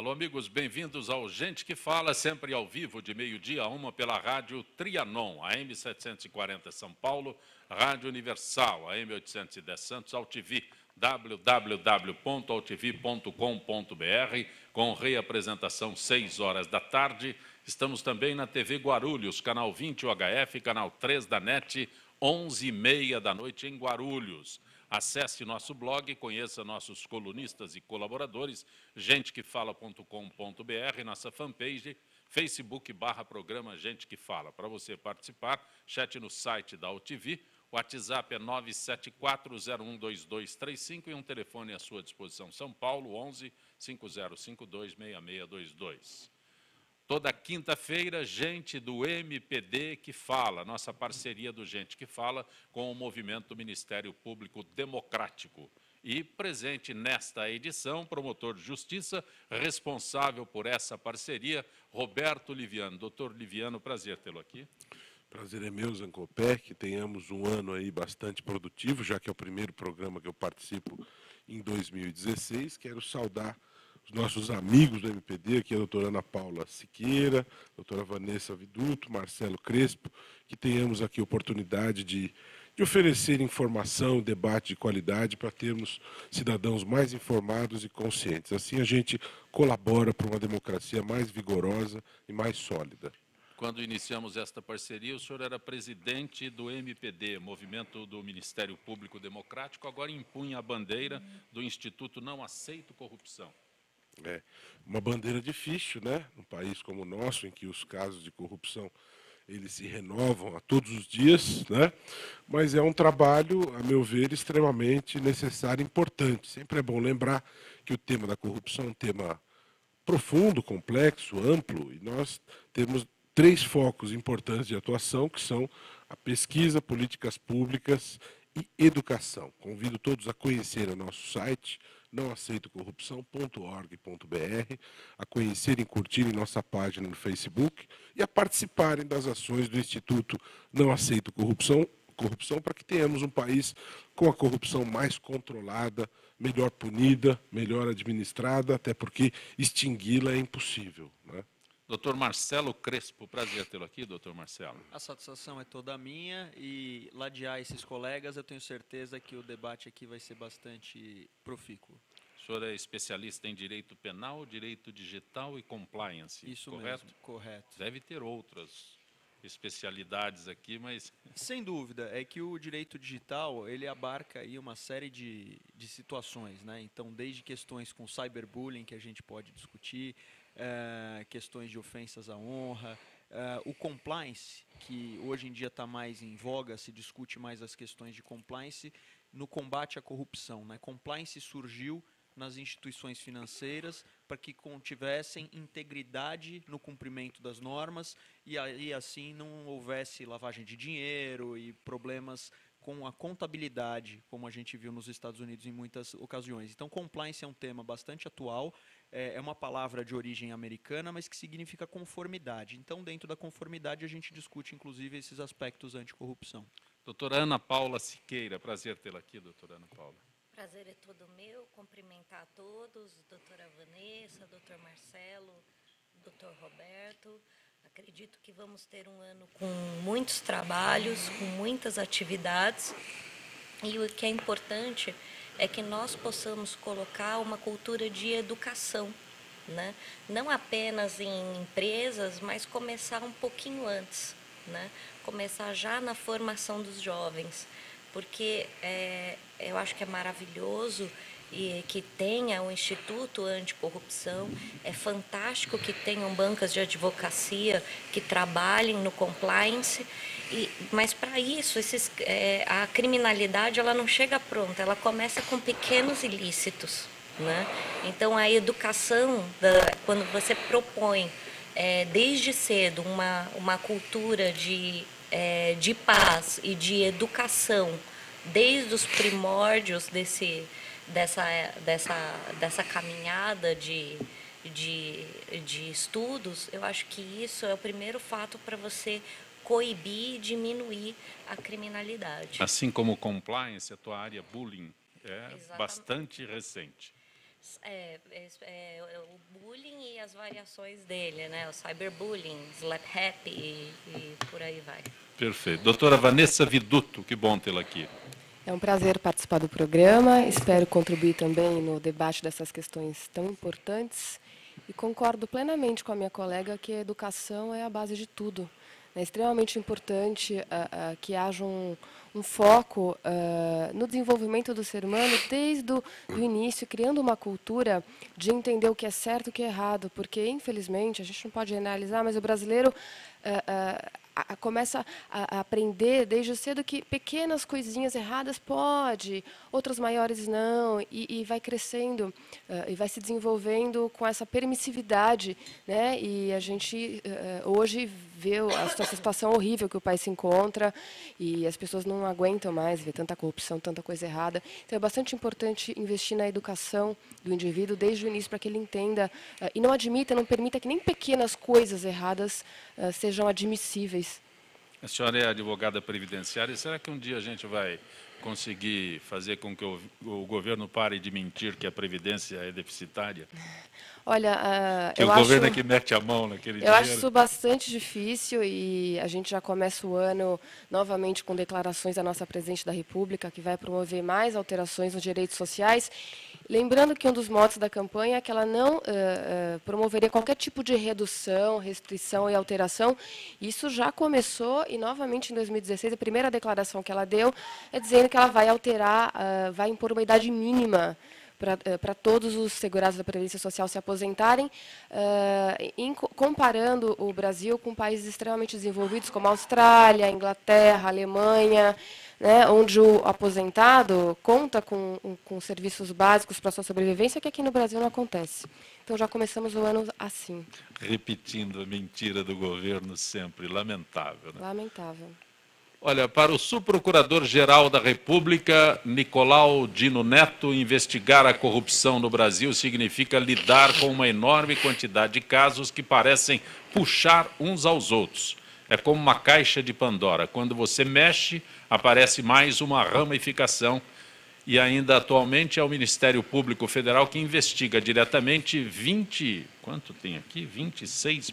Alô, amigos, bem-vindos ao Gente que Fala, sempre ao vivo, de meio-dia a 1 pela rádio Trianon, AM 740 São Paulo, Rádio Universal, AM 810 Santos, AltV, www.altv.com.br, com reapresentação 6 horas da tarde. Estamos também na TV Guarulhos, canal 20 UHF, canal 3 da NET, 11h30 da noite em Guarulhos. Acesse nosso blog, conheça nossos colunistas e colaboradores, gentequefala.com.br, nossa fanpage, Facebook/programa Gente que Fala. Para você participar, chat no site da AltV, o WhatsApp é 974012235 e um telefone à sua disposição, São Paulo, 11 5052 6622. Toda quinta-feira, gente do MPD que fala, nossa parceria do Gente que Fala com o movimento do Ministério Público Democrático. E presente nesta edição, promotor de justiça, responsável por essa parceria, Roberto Liviano. Doutor Liviano, prazer tê-lo aqui. Prazer é meu, Zancopé, que tenhamos um ano aí bastante produtivo, já que é o primeiro programa que eu participo em 2016. Quero saudar os nossos amigos do MPD, aqui a doutora Ana Paula Siqueira, a doutora Vanessa Viduto, Marcelo Crespo, que tenhamos aqui a oportunidade de oferecer informação, debate de qualidade para termos cidadãos mais informados e conscientes. Assim a gente colabora para uma democracia mais vigorosa e mais sólida. Quando iniciamos esta parceria, o senhor era presidente do MPD, Movimento do Ministério Público Democrático, agora impunha a bandeira do Instituto Não Aceito Corrupção. É uma bandeira difícil, né? Num país como o nosso, em que os casos de corrupção eles se renovam a todos os dias, né? Mas é um trabalho, a meu ver, extremamente necessário e importante. Sempre é bom lembrar que o tema da corrupção é um tema profundo, complexo, amplo, e nós temos 3 focos importantes de atuação, que são a pesquisa, políticas públicas e educação. Convido todos a conhecerem o nosso site, nãoaceitocorrupção.org.br, a conhecerem e curtirem nossa página no Facebook e a participarem das ações do Instituto Não Aceito Corrupção, para que tenhamos um país com a corrupção mais controlada, melhor punida, melhor administrada, até porque extingui-la é impossível, né? Doutor Marcelo Crespo, prazer tê-lo aqui, doutor Marcelo. A satisfação é toda minha e ladear esses colegas, eu tenho certeza que o debate aqui vai ser bastante profícuo. O senhor é especialista em direito penal, direito digital e compliance, Isso correto? mesmo, correto. Deve ter outras especialidades aqui, mas... Sem dúvida, é que o direito digital, ele abarca aí uma série de situações, né? Então, desde questões com cyberbullying, que a gente pode discutir, questões de ofensas à honra, o compliance, que hoje em dia está mais em voga, se discute mais as questões de compliance no combate à corrupção, né? Compliance surgiu nas instituições financeiras para que tivessem integridade no cumprimento das normas e aí assim não houvesse lavagem de dinheiro e problemas com a contabilidade, como a gente viu nos Estados Unidos em muitas ocasiões. Então, compliance é um tema bastante atual, é uma palavra de origem americana, mas que significa conformidade. Então, dentro da conformidade, a gente discute, inclusive, esses aspectos anticorrupção. Doutora Ana Paula Siqueira, prazer tê-la aqui, doutora Ana Paula. Prazer é todo meu, cumprimentar a todos, doutora Vanessa, doutor Marcelo, doutor Roberto. Acredito que vamos ter um ano com muitos trabalhos, com muitas atividades. E o que é importante é que nós possamos colocar uma cultura de educação, né? Não apenas em empresas, mas começar um pouquinho antes, né? Começar já na formação dos jovens, porque eu acho que é maravilhoso e que tenha o Instituto Anticorrupção, é fantástico que tenham bancas de advocacia que trabalhem no compliance, mas para isso a criminalidade ela não chega pronta, ela começa com pequenos ilícitos, né? Então a educação, quando você propõe desde cedo uma cultura de paz e de educação, desde os primórdios dessa caminhada de estudos, eu acho que isso é o primeiro fato para você coibir e diminuir a criminalidade. Assim como compliance, a tua área bullying é Exatamente. bastante recente. O bullying e as variações dele, né? O cyberbullying, slap happy e por aí vai. Perfeito. Doutora Vanessa Viduto, que bom tê-la aqui. É um prazer participar do programa, espero contribuir também no debate dessas questões tão importantes e concordo plenamente com a minha colega que a educação é a base de tudo. É extremamente importante que haja um foco no desenvolvimento do ser humano desde o início, criando uma cultura de entender o que é certo e o que é errado, porque, infelizmente, a gente não pode generalizar, mas o brasileiro começa a aprender desde cedo que pequenas coisinhas erradas pode, outras maiores não, e vai crescendo e vai se desenvolvendo com essa permissividade, né? E a gente hoje vê essa situação horrível que o país se encontra e as pessoas não aguentam mais ver tanta corrupção, tanta coisa errada. Então é bastante importante investir na educação do indivíduo desde o início para que ele entenda e não admita, não permita que nem pequenas coisas erradas sejam admissíveis. A senhora é advogada previdenciária. Será que um dia a gente vai conseguir fazer com que o governo pare de mentir que a Previdência é deficitária? Olha, que o governo é que mete a mão naquele dinheiro. Eu acho isso bastante difícil e a gente já começa o ano novamente com declarações da nossa Presidente da República, que vai promover mais alterações nos direitos sociais. Lembrando que um dos motos da campanha é que ela não promoveria qualquer tipo de redução, restrição e alteração. Isso já começou e, novamente, em 2016, a primeira declaração que ela deu é dizendo que ela vai alterar, vai impor uma idade mínima para todos os segurados da Previdência Social se aposentarem, comparando o Brasil com países extremamente desenvolvidos, como a Austrália, a Inglaterra, a Alemanha, né, onde o aposentado conta com serviços básicos para a sua sobrevivência, que aqui no Brasil não acontece. Então, já começamos o ano assim. Repetindo a mentira do governo sempre, lamentável. Né? Lamentável. Olha, para o subprocurador-geral da República, Nicolau Dino Neto, investigar a corrupção no Brasil significa lidar com uma enorme quantidade de casos que parecem puxar uns aos outros. É como uma caixa de Pandora. Quando você mexe, aparece mais uma ramificação. E ainda atualmente é o Ministério Público Federal que investiga diretamente 26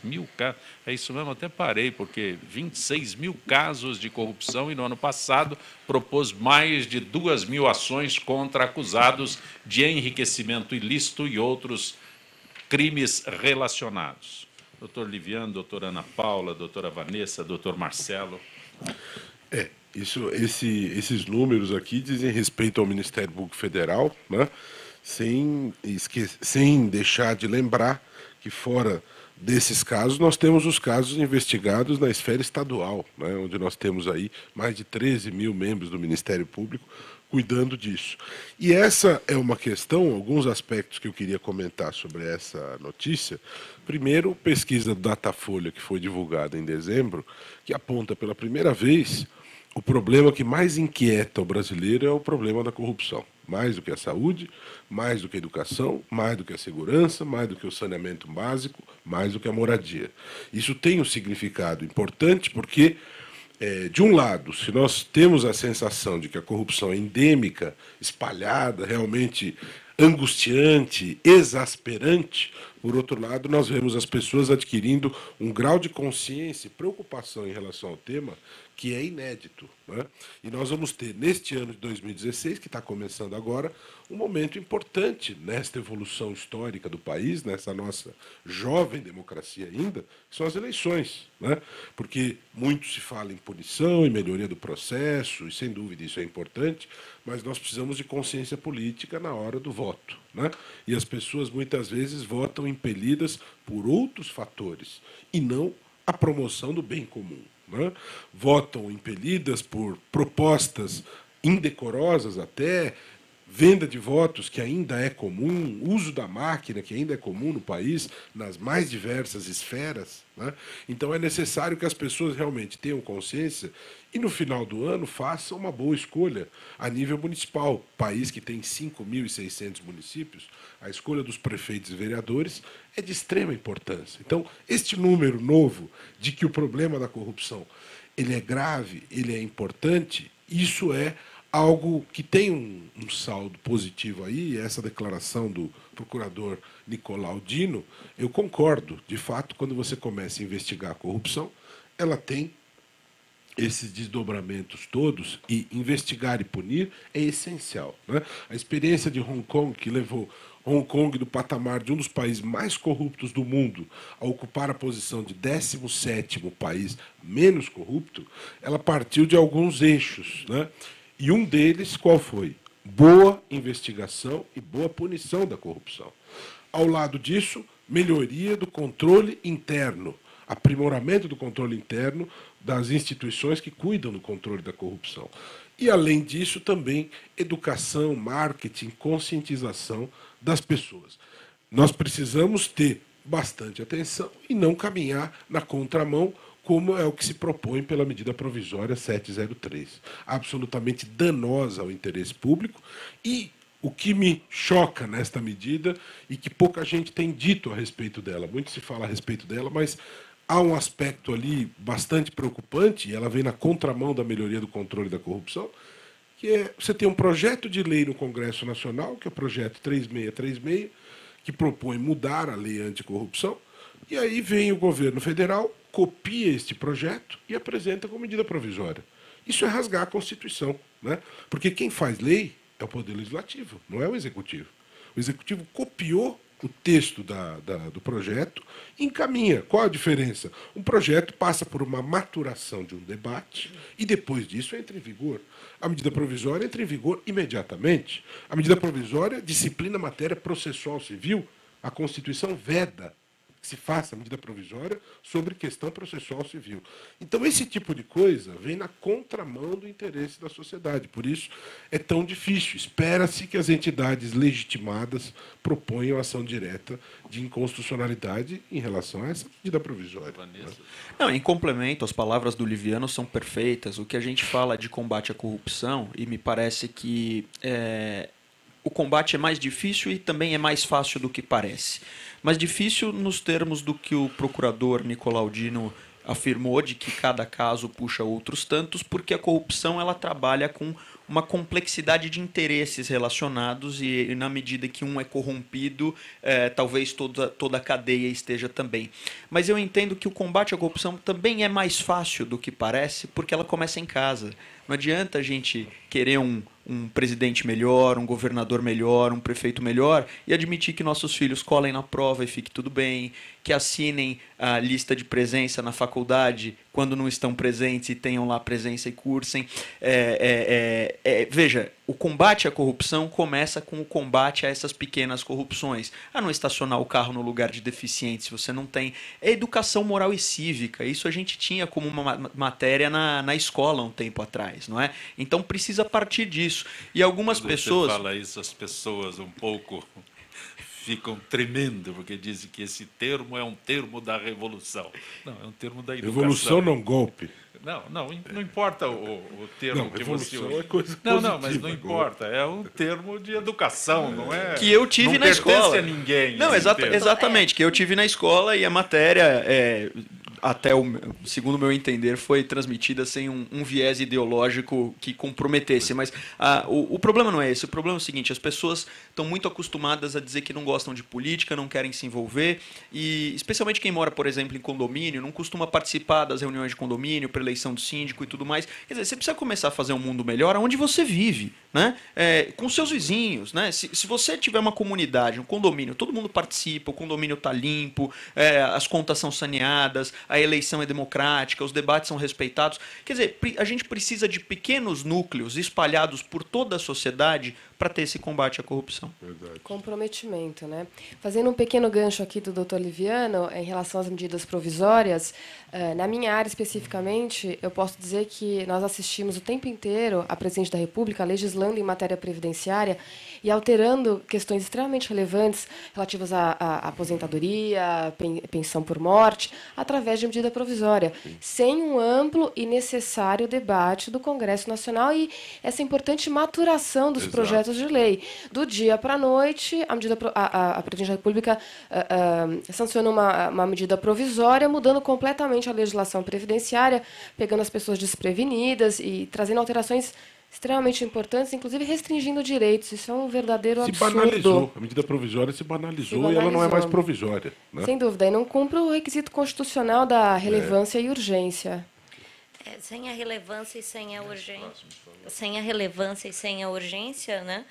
mil casos. É isso mesmo, até parei, porque 26 mil casos de corrupção e no ano passado propôs mais de 2.000 ações contra acusados de enriquecimento ilícito e outros crimes relacionados. Doutor Liviano, doutora Ana Paula, doutora Vanessa, doutor Marcelo. Esses números aqui dizem respeito ao Ministério Público Federal, né? sem deixar de lembrar que, fora desses casos, nós temos os casos investigados na esfera estadual, né? Onde nós temos aí mais de 13 mil membros do Ministério Público cuidando disso. E essa é uma questão, alguns aspectos que eu queria comentar sobre essa notícia. Primeiro, pesquisa do Datafolha, que foi divulgada em dezembro, que aponta pela primeira vez o problema que mais inquieta o brasileiro é o problema da corrupção. Mais do que a saúde, mais do que a educação, mais do que a segurança, mais do que o saneamento básico, mais do que a moradia. Isso tem um significado importante porque, de um lado, se nós temos a sensação de que a corrupção é endêmica, espalhada, realmente angustiante, exasperante, por outro lado, nós vemos as pessoas adquirindo um grau de consciência e preocupação em relação ao tema que é inédito, né? E nós vamos ter, neste ano de 2016, que está começando agora, um momento importante nesta evolução histórica do país, nessa nossa jovem democracia ainda, que são as eleições, né? Porque muito se fala em punição, em melhoria do processo, e sem dúvida isso é importante, mas nós precisamos de consciência política na hora do voto, né? E as pessoas muitas vezes votam impelidas por outros fatores, e não a promoção do bem comum. Né? Votam impelidas por propostas indecorosas até, venda de votos que ainda é comum, uso da máquina que ainda é comum no país, nas mais diversas esferas. Né? Então é necessário que as pessoas realmente tenham consciência e, no final do ano, façam uma boa escolha a nível municipal. País que tem 5.600 municípios, a escolha dos prefeitos e vereadores é de extrema importância. Então, este número novo de que o problema da corrupção ele é grave, ele é importante, isso é algo que tem um saldo positivo aí, essa declaração do procurador Nicolau Dino, eu concordo. De fato, quando você começa a investigar a corrupção, ela tem esses desdobramentos todos, e investigar e punir é essencial, né? A experiência de Hong Kong, que levou Hong Kong do patamar de um dos países mais corruptos do mundo a ocupar a posição de 17º país menos corrupto, ela partiu de alguns eixos, né? E um deles, qual foi? Boa investigação e boa punição da corrupção. Ao lado disso, melhoria do controle interno, aprimoramento do controle interno das instituições que cuidam do controle da corrupção. E, além disso, também educação, marketing, conscientização das pessoas. Nós precisamos ter bastante atenção e não caminhar na contramão, como é o que se propõe pela medida provisória 703. Absolutamente danosa ao interesse público. E o que me choca nesta medida, e que pouca gente tem dito a respeito dela, muito se fala a respeito dela, mas há um aspecto ali bastante preocupante, e ela vem na contramão da melhoria do controle da corrupção, que é, você tem um projeto de lei no Congresso Nacional, que é o projeto 3636, que propõe mudar a lei anticorrupção, e aí vem o governo federal, copia este projeto e apresenta como medida provisória. Isso é rasgar a Constituição, né? Porque quem faz lei é o Poder Legislativo, não é o Executivo. O Executivo copiou o texto do projeto e encaminha. Qual a diferença? Um projeto passa por uma maturação de um debate e, depois disso, entra em vigor. A medida provisória entra em vigor imediatamente. A medida provisória disciplina a matéria processual civil. A Constituição veda que se faça a medida provisória sobre questão processual civil. Então, esse tipo de coisa vem na contramão do interesse da sociedade. Por isso, é tão difícil. Espera-se que as entidades legitimadas proponham ação direta de inconstitucionalidade em relação a essa medida provisória. Não, em complemento, as palavras do Liviano são perfeitas. O que a gente fala de combate à corrupção, e me parece que o combate é mais difícil e também é mais fácil do que parece. Mas difícil nos termos do que o procurador Nicolau Dino afirmou, de que cada caso puxa outros tantos, porque a corrupção ela trabalha com uma complexidade de interesses relacionados e na medida que um é corrompido, talvez toda a cadeia esteja também. Mas eu entendo que o combate à corrupção também é mais fácil do que parece, porque ela começa em casa. Não adianta a gente querer um presidente melhor, um governador melhor, um prefeito melhor e admitir que nossos filhos colhem na prova e fique tudo bem, que assinem a lista de presença na faculdade quando não estão presentes e tenham lá presença e cursem. Veja, o combate à corrupção começa com o combate a essas pequenas corrupções. A não estacionar o carro no lugar de deficiente, se você não tem. É educação moral e cívica. Isso a gente tinha como uma matéria na escola um tempo atrás, não é? Então precisa partir disso. E algumas pessoas... Você fala isso, as pessoas um pouco ficam tremendo, porque dizem que esse termo é um termo da revolução. Não, é um termo da educação. Revolução não golpe. Não importa o termo não, que você usa. É coisa não, mas não importa. É um termo de educação, não é? Que eu tive na escola. Não pertence a ninguém. Não, exatamente, que eu tive na escola e a matéria, até segundo o meu entender, foi transmitida sem um viés ideológico que comprometesse. Mas o problema não é esse. O problema é o seguinte, as pessoas estão muito acostumadas a dizer que não gostam de política, não querem se envolver, e especialmente quem mora, por exemplo, em condomínio, não costuma participar das reuniões de condomínio, para eleição do síndico e tudo mais. Quer dizer, você precisa começar a fazer um mundo melhor onde você vive, né? Com seus vizinhos, né? Se você tiver uma comunidade, um condomínio, todo mundo participa, o condomínio está limpo, as contas são saneadas, a eleição é democrática, os debates são respeitados. Quer dizer, a gente precisa de pequenos núcleos espalhados por toda a sociedade para ter esse combate à corrupção. Verdade. Comprometimento, né? Fazendo um pequeno gancho aqui do Dr. Liviano em relação às medidas provisórias, na minha área especificamente, eu posso dizer que nós assistimos o tempo inteiro a Presidente da República legislando em matéria previdenciária e alterando questões extremamente relevantes relativas à aposentadoria, pensão por morte, através de medida provisória, sem um amplo e necessário debate do Congresso Nacional e essa importante maturação dos projetos de lei. Do dia para a noite, a Presidente da República sanciona uma medida provisória, mudando completamente a legislação previdenciária, pegando as pessoas desprevenidas e trazendo alterações extremamente importantes, inclusive restringindo direitos. Isso é um verdadeiro Se absurdo. banalizou, a medida provisória se banalizou e ela não é mais provisória. Né? Sem dúvida, e não cumpre o requisito constitucional da relevância e urgência. Sem a relevância e sem a urgência, sem a relevância e sem a urgência, né?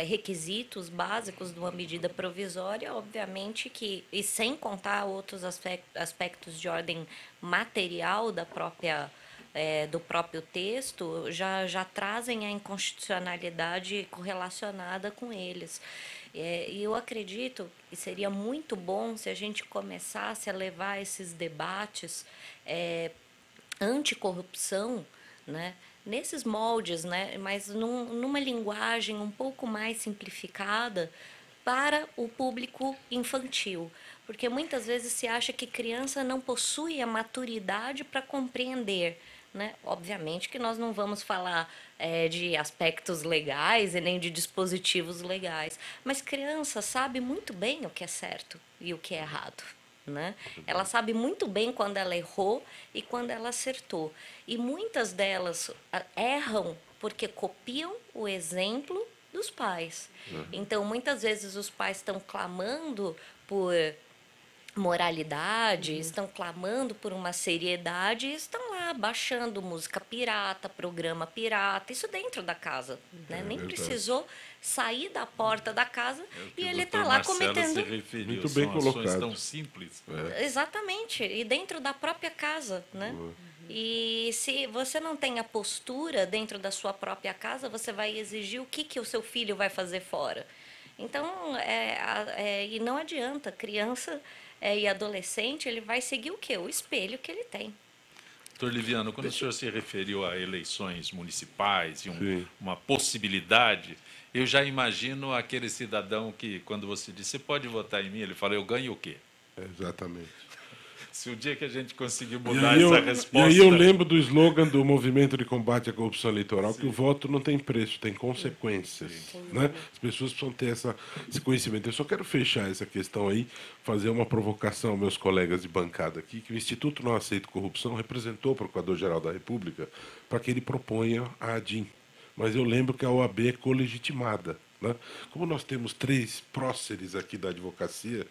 Requisitos básicos de uma medida provisória, obviamente que, e sem contar outros aspectos de ordem material da própria do próprio texto, já trazem a inconstitucionalidade correlacionada com eles. E eu acredito que seria muito bom se a gente começasse a levar esses debates anticorrupção, né, nesses moldes, né, mas numa linguagem um pouco mais simplificada para o público infantil. Porque muitas vezes se acha que criança não possui a maturidade para compreender. Né? Obviamente que nós não vamos falar de aspectos legais e nem de dispositivos legais, mas criança sabe muito bem o que é certo e o que é errado. Né? Ela sabe muito bem quando ela errou e quando ela acertou. E muitas delas erram porque copiam o exemplo dos pais. Então, muitas vezes os pais estão clamando por moralidade, estão clamando por uma seriedade e estão lá baixando música pirata, programa pirata, isso dentro da casa. Né? Nem precisou sair da porta da casa e ele está lá cometendo... Muito bem colocado. Tão simples. Exatamente, e dentro da própria casa. Né? E se você não tem a postura dentro da sua própria casa, você vai exigir o que o seu filho vai fazer fora. Então, e não adianta, criança e adolescente, ele vai seguir o quê? O espelho que ele tem. Doutor Liviano, quando o senhor se referiu a eleições municipais e uma possibilidade, eu já imagino aquele cidadão que, quando você diz, você pode votar em mim, ele fala, eu ganho o quê? Exatamente. Se o dia que a gente conseguir mudar essa resposta... E aí eu lembro do slogan do Movimento de Combate à Corrupção Eleitoral, que o voto não tem preço, tem consequências. Né? As pessoas precisam ter esse conhecimento. Eu só quero fechar essa questão aí, fazer uma provocação aos meus colegas de bancada aqui, que o Instituto Não Aceito Corrupção representou o Procurador-Geral da República para que ele proponha a ADIM. Mas eu lembro que a OAB é colegitimada. Né? Como nós temos 3 próceres aqui da advocacia,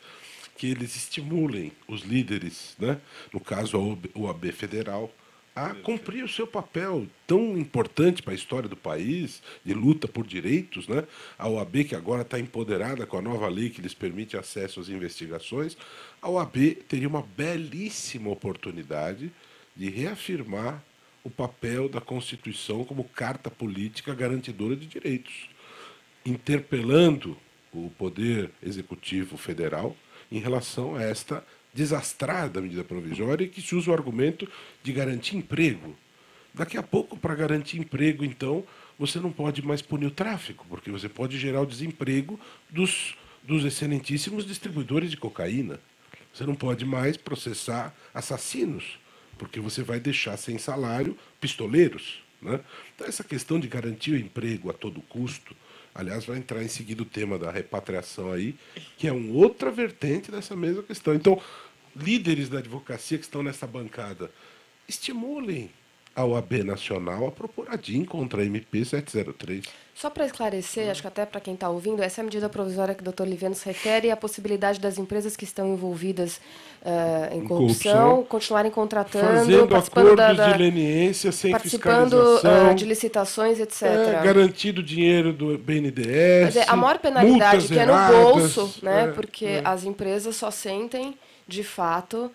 que eles estimulem os líderes, né? No caso a OAB Federal, a cumprir o seu papel tão importante para a história do país, de luta por direitos. Né? A OAB, que agora está empoderada com a nova lei que lhes permite acesso às investigações, a OAB teria uma belíssima oportunidade de reafirmar o papel da Constituição como carta política garantidora de direitos, interpelando o Poder Executivo Federal em relação a esta desastrada medida provisória que se usa o argumento de garantir emprego. Daqui a pouco, para garantir emprego, então, você não pode mais punir o tráfico, porque você pode gerar o desemprego dos excelentíssimos distribuidores de cocaína. Você não pode mais processar assassinos, porque você vai deixar sem salário pistoleiros. Né? Então, essa questão de garantir o emprego a todo custo, aliás, vai entrar em seguida o tema da repatriação aí, que é uma outra vertente dessa mesma questão. Então, líderes da advocacia que estão nessa bancada, estimulem a OAB Nacional a propor a DIN contra a MP 703. Só para esclarecer, acho que até para quem está ouvindo, essa é a medida provisória que o doutor Liviano se refere à possibilidade das empresas que estão envolvidas em corrupção continuarem contratando, fazendo acordos de leniência sem fiscalização, participando de licitações, etc. Garantido dinheiro do BNDES. A maior penalidade que é no bolso, né, porque as empresas só sentem, de fato,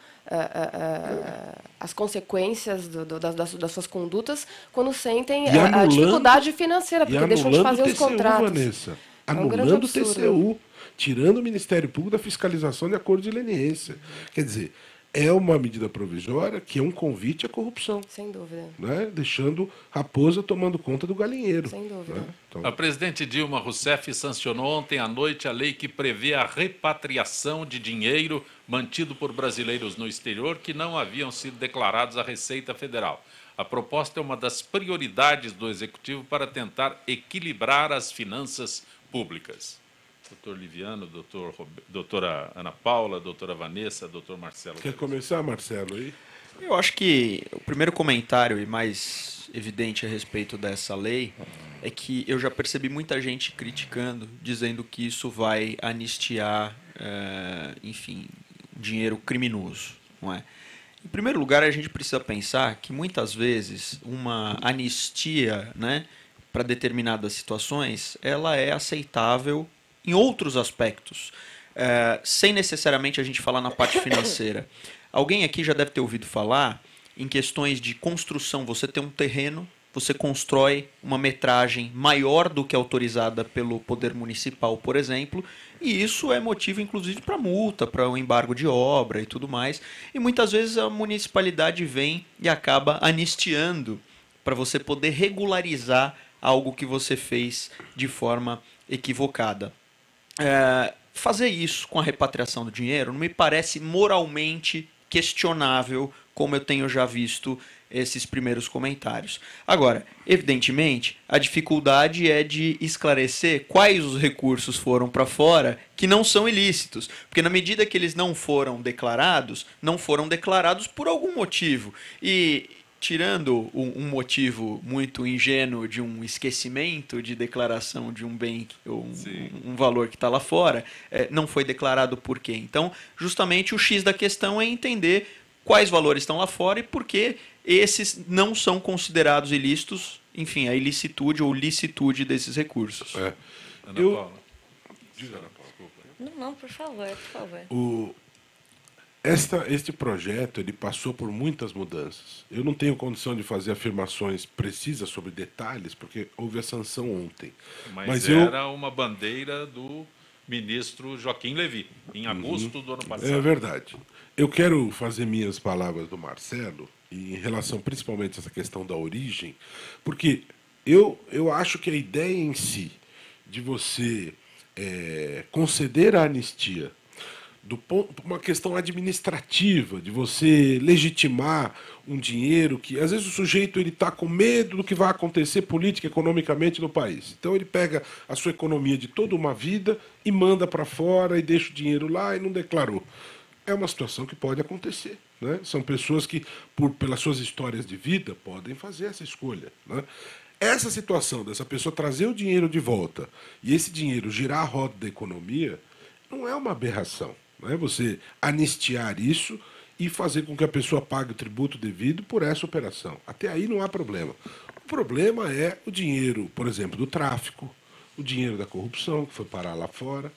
as consequências das suas condutas quando sentem a dificuldade financeira, porque deixam de fazer os contratos. Vanessa, anulando o TCU, tirando o Ministério Público da fiscalização de acordo de leniência. Quer dizer, é uma medida provisória que é um convite à corrupção. Sem dúvida. Né? Deixando raposa tomando conta do galinheiro. Sem dúvida. Né? Então... A presidente Dilma Rousseff sancionou ontem à noite a lei que prevê a repatriação de dinheiro mantido por brasileiros no exterior que não haviam sido declarados à Receita Federal. A proposta é uma das prioridades do Executivo para tentar equilibrar as finanças públicas. Doutor Liviano, doutora Ana Paula, doutora Vanessa, doutor Marcelo. Quer começar, Marcelo, aí? Eu acho que o primeiro comentário e mais evidente a respeito dessa lei é que eu já percebi muita gente criticando, dizendo que isso vai anistiar, enfim, dinheiro criminoso, não é? Em primeiro lugar, a gente precisa pensar que muitas vezes uma anistia, né, para determinadas situações, ela é aceitável em outros aspectos, sem necessariamente a gente falar na parte financeira. Alguém aqui já deve ter ouvido falar em questões de construção. Você tem um terreno, você constrói uma metragem maior do que autorizada pelo poder municipal, por exemplo, e isso é motivo, inclusive, para multa, para o embargo de obra e tudo mais. E muitas vezes a municipalidade vem e acaba anistiando para você poder regularizar algo que você fez de forma equivocada. Fazer isso com a repatriação do dinheiro não me parece moralmente questionável, como eu tenho já visto esses primeiros comentários. Agora, evidentemente, a dificuldade é de esclarecer quais os recursos foram para fora que não são ilícitos, porque na medida que eles não foram declarados por algum motivo. E tirando um motivo muito ingênuo de um esquecimento de declaração de um bem ou um valor que está lá fora, não foi declarado por quê? Então, justamente o X da questão é entender quais valores estão lá fora e por que esses não são considerados ilícitos, enfim, a ilicitude ou licitude desses recursos. Ana Paula. Diga, Ana Paula, desculpa. Não, por favor. Este projeto ele passou por muitas mudanças. Eu não tenho condição de fazer afirmações precisas sobre detalhes, porque houve a sanção ontem. Mas era uma bandeira do ministro Joaquim Levy, em agosto do ano passado. É verdade. Eu quero fazer minhas palavras do Marcelo, em relação principalmente a essa questão da origem, porque eu acho que a ideia em si de você conceder a anistia uma questão administrativa, de você legitimar um dinheiro que, às vezes, o sujeito está com medo do que vai acontecer política, economicamente no país. Então, ele pega a sua economia de toda uma vida e manda para fora e deixa o dinheiro lá e não declarou. É uma situação que pode acontecer. Né? São pessoas que, pelas suas histórias de vida, podem fazer essa escolha. Né? Essa situação dessa pessoa trazer o dinheiro de volta e esse dinheiro girar a roda da economia não é uma aberração. Não é você anistiar isso e fazer com que a pessoa pague o tributo devido por essa operação. Até aí não há problema. O problema é o dinheiro, por exemplo, do tráfico, o dinheiro da corrupção, que foi parar lá fora,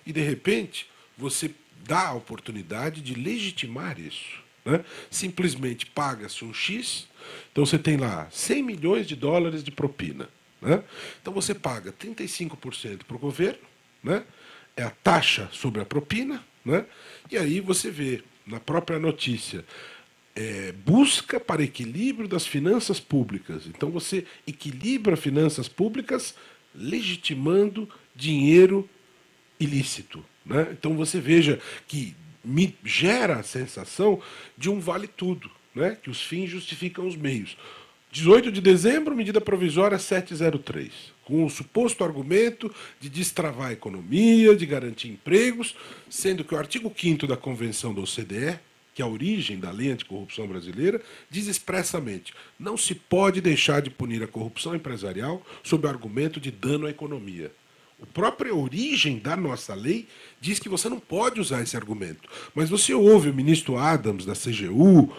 e, de repente, você dá a oportunidade de legitimar isso. Né? Simplesmente paga-se um X, então você tem lá 100 milhões de dólares de propina. Né? Então você paga 35% para o governo, né? É a taxa sobre a propina, né? E aí você vê na própria notícia, busca para equilíbrio das finanças públicas. Então você equilibra finanças públicas legitimando dinheiro ilícito. Né? Então você veja que me gera a sensação de um vale-tudo, né? Que os fins justificam os meios. 18 de dezembro, medida provisória 703, com o suposto argumento de destravar a economia, de garantir empregos, sendo que o artigo 5º da Convenção da OCDE, que é a origem da lei anticorrupção brasileira, diz expressamente: não se pode deixar de punir a corrupção empresarial sob o argumento de dano à economia. A própria origem da nossa lei diz que você não pode usar esse argumento. Mas você ouve o ministro Adams, da CGU,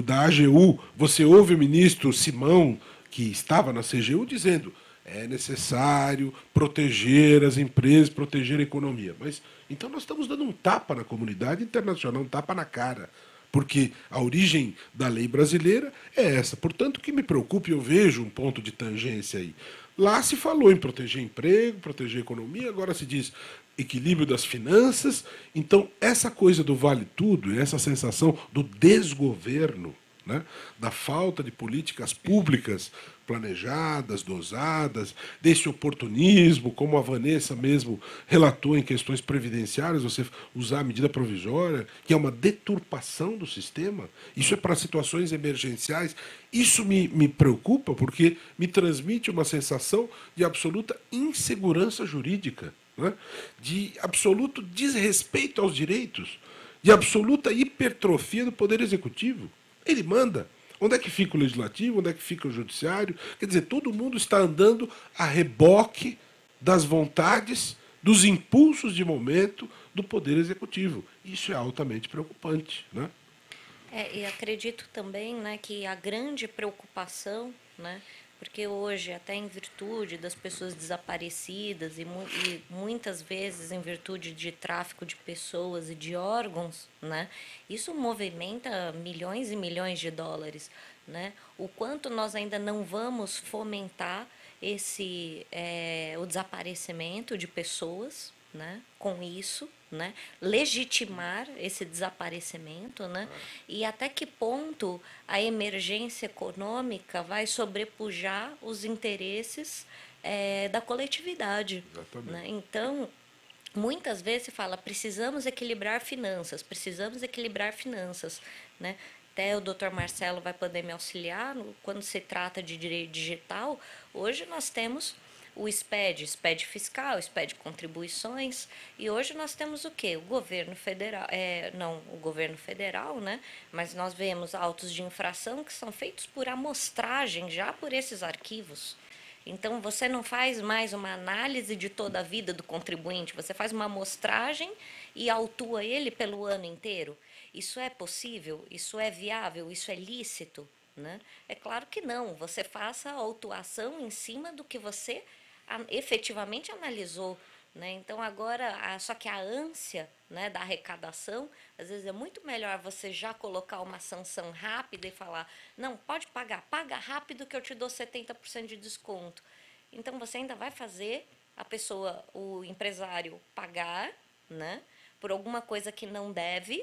da AGU, você ouve o ministro Simão, que estava na CGU, dizendo: é necessário proteger as empresas, proteger a economia. Mas então nós estamos dando um tapa na comunidade internacional, um tapa na cara. Porque a origem da lei brasileira é essa. Portanto, o que me preocupa, e eu vejo um ponto de tangência aí. Lá se falou em proteger emprego, proteger economia, agora se diz equilíbrio das finanças. Então, essa coisa do vale tudo, e essa sensação do desgoverno, né, da falta de políticas públicas planejadas, dosadas, desse oportunismo, como a Vanessa mesmo relatou em questões previdenciárias, você usar a medida provisória, que é uma deturpação do sistema, isso é para situações emergenciais. Isso me preocupa porque me transmite uma sensação de absoluta insegurança jurídica, né? De absoluto desrespeito aos direitos, de absoluta hipertrofia do Poder Executivo. ele manda. Onde é que fica o legislativo? Onde é que fica o judiciário? Quer dizer, todo mundo está andando a reboque das vontades, dos impulsos de momento do Poder Executivo. Isso é altamente preocupante, né? E acredito também, né, que a grande preocupação, né, porque hoje, até em virtude das pessoas desaparecidas e muitas vezes em virtude de tráfico de pessoas e de órgãos, né, isso movimenta milhões e milhões de dólares, né? O quanto nós ainda não vamos fomentar o desaparecimento de pessoas, né, com isso, né, legitimar esse desaparecimento, né, e até que ponto a emergência econômica vai sobrepujar os interesses da coletividade. Né? Então, muitas vezes se fala, precisamos equilibrar finanças, né? Até o Dr. Marcelo vai poder me auxiliar quando se trata de direito digital. Hoje nós temos o SPED fiscal, SPED contribuições, e hoje nós temos o quê? O governo federal, não o governo federal, né? Mas nós vemos autos de infração que são feitos por amostragem já por esses arquivos. Então, você não faz mais uma análise de toda a vida do contribuinte, você faz uma amostragem e autua ele pelo ano inteiro. Isso é possível? Isso é viável? Isso é lícito? Né? É claro que não. Você faça a autuação em cima do que você efetivamente analisou. Né? Então, agora, só que a ânsia, né, da arrecadação, às vezes é muito melhor você já colocar uma sanção rápida e falar, não, pode pagar, paga rápido que eu te dou 70% de desconto. Então, você ainda vai fazer a pessoa, o empresário, pagar, né, por alguma coisa que não deve,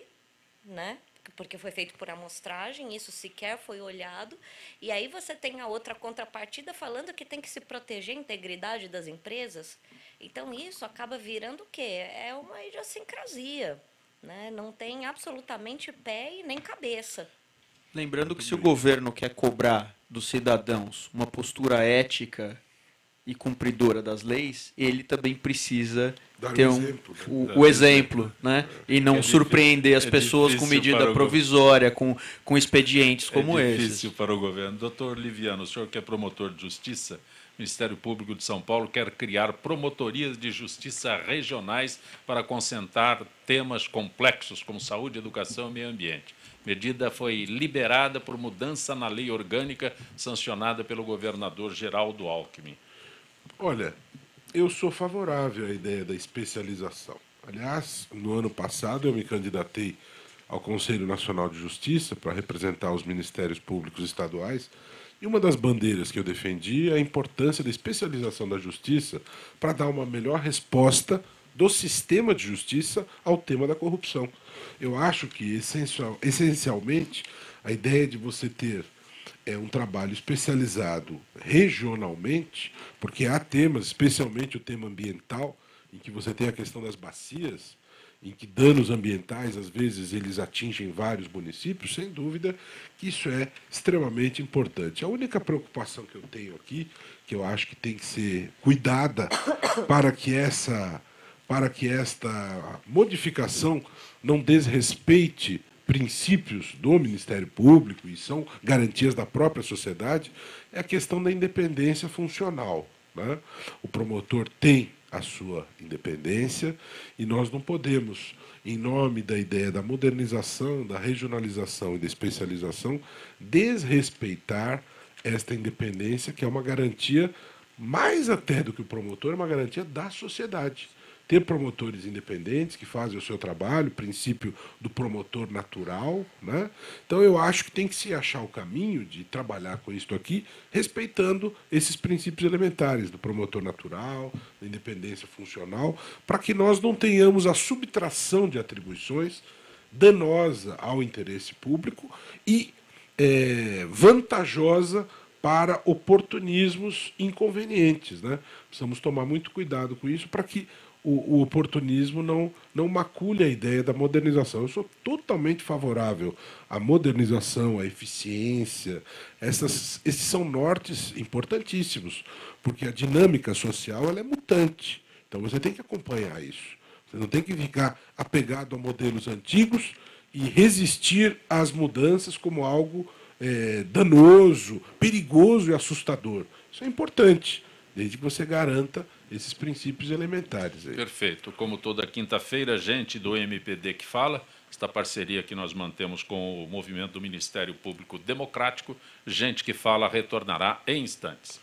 né, porque foi feito por amostragem, isso sequer foi olhado, e aí você tem a outra contrapartida falando que tem que se proteger a integridade das empresas. Então, isso acaba virando o quê? É uma idiosincrasia, né? Não tem absolutamente pé e nem cabeça. Lembrando que se o governo quer cobrar dos cidadãos uma postura ética e cumpridora das leis, ele também precisa ter o exemplo, né? E não surpreender as pessoas com medida provisória, com expedientes como esses. É difícil para o governo. Doutor Liviano, o senhor que é promotor de justiça, o Ministério Público de São Paulo quer criar promotorias de justiça regionais para concentrar temas complexos como saúde, educação e meio ambiente. Medida foi liberada por mudança na lei orgânica sancionada pelo governador Geraldo Alckmin. Olha, eu sou favorável à ideia da especialização. Aliás, no ano passado eu me candidatei ao Conselho Nacional de Justiça para representar os ministérios públicos estaduais, e uma das bandeiras que eu defendi é a importância da especialização da justiça para dar uma melhor resposta do sistema de justiça ao tema da corrupção. Eu acho que, essencialmente, a ideia de você ter um trabalho especializado regionalmente, porque há temas, especialmente o tema ambiental, em que você tem a questão das bacias, em que danos ambientais, às vezes, eles atingem vários municípios, sem dúvida que isso é extremamente importante. A única preocupação que eu tenho aqui, que eu acho que tem que ser cuidada para que esta modificação não desrespeite princípios do Ministério Público, e são garantias da própria sociedade, é a questão da independência funcional. Né? O promotor tem a sua independência e nós não podemos, em nome da ideia da modernização, da regionalização e da especialização, desrespeitar esta independência, que é uma garantia, mais até do que o promotor, é uma garantia da sociedade. Ter promotores independentes que fazem o seu trabalho, o princípio do promotor natural. Né? Então, eu acho que tem que se achar o caminho de trabalhar com isso aqui, respeitando esses princípios elementares do promotor natural, da independência funcional, para que nós não tenhamos a subtração de atribuições danosa ao interesse público e vantajosa para oportunismos inconvenientes. Né? Precisamos tomar muito cuidado com isso para que o oportunismo não macule a ideia da modernização. Eu sou totalmente favorável à modernização, à eficiência. Esses são nortes importantíssimos, porque a dinâmica social ela é mutante. Então, você tem que acompanhar isso. Você não tem que ficar apegado a modelos antigos e resistir às mudanças como algo danoso, perigoso e assustador. Isso é importante, desde que você garanta esses princípios elementares. Aí. Perfeito. Como toda quinta-feira, gente do MPD que fala, esta parceria que nós mantemos com o movimento do Ministério Público Democrático, gente que fala retornará em instantes.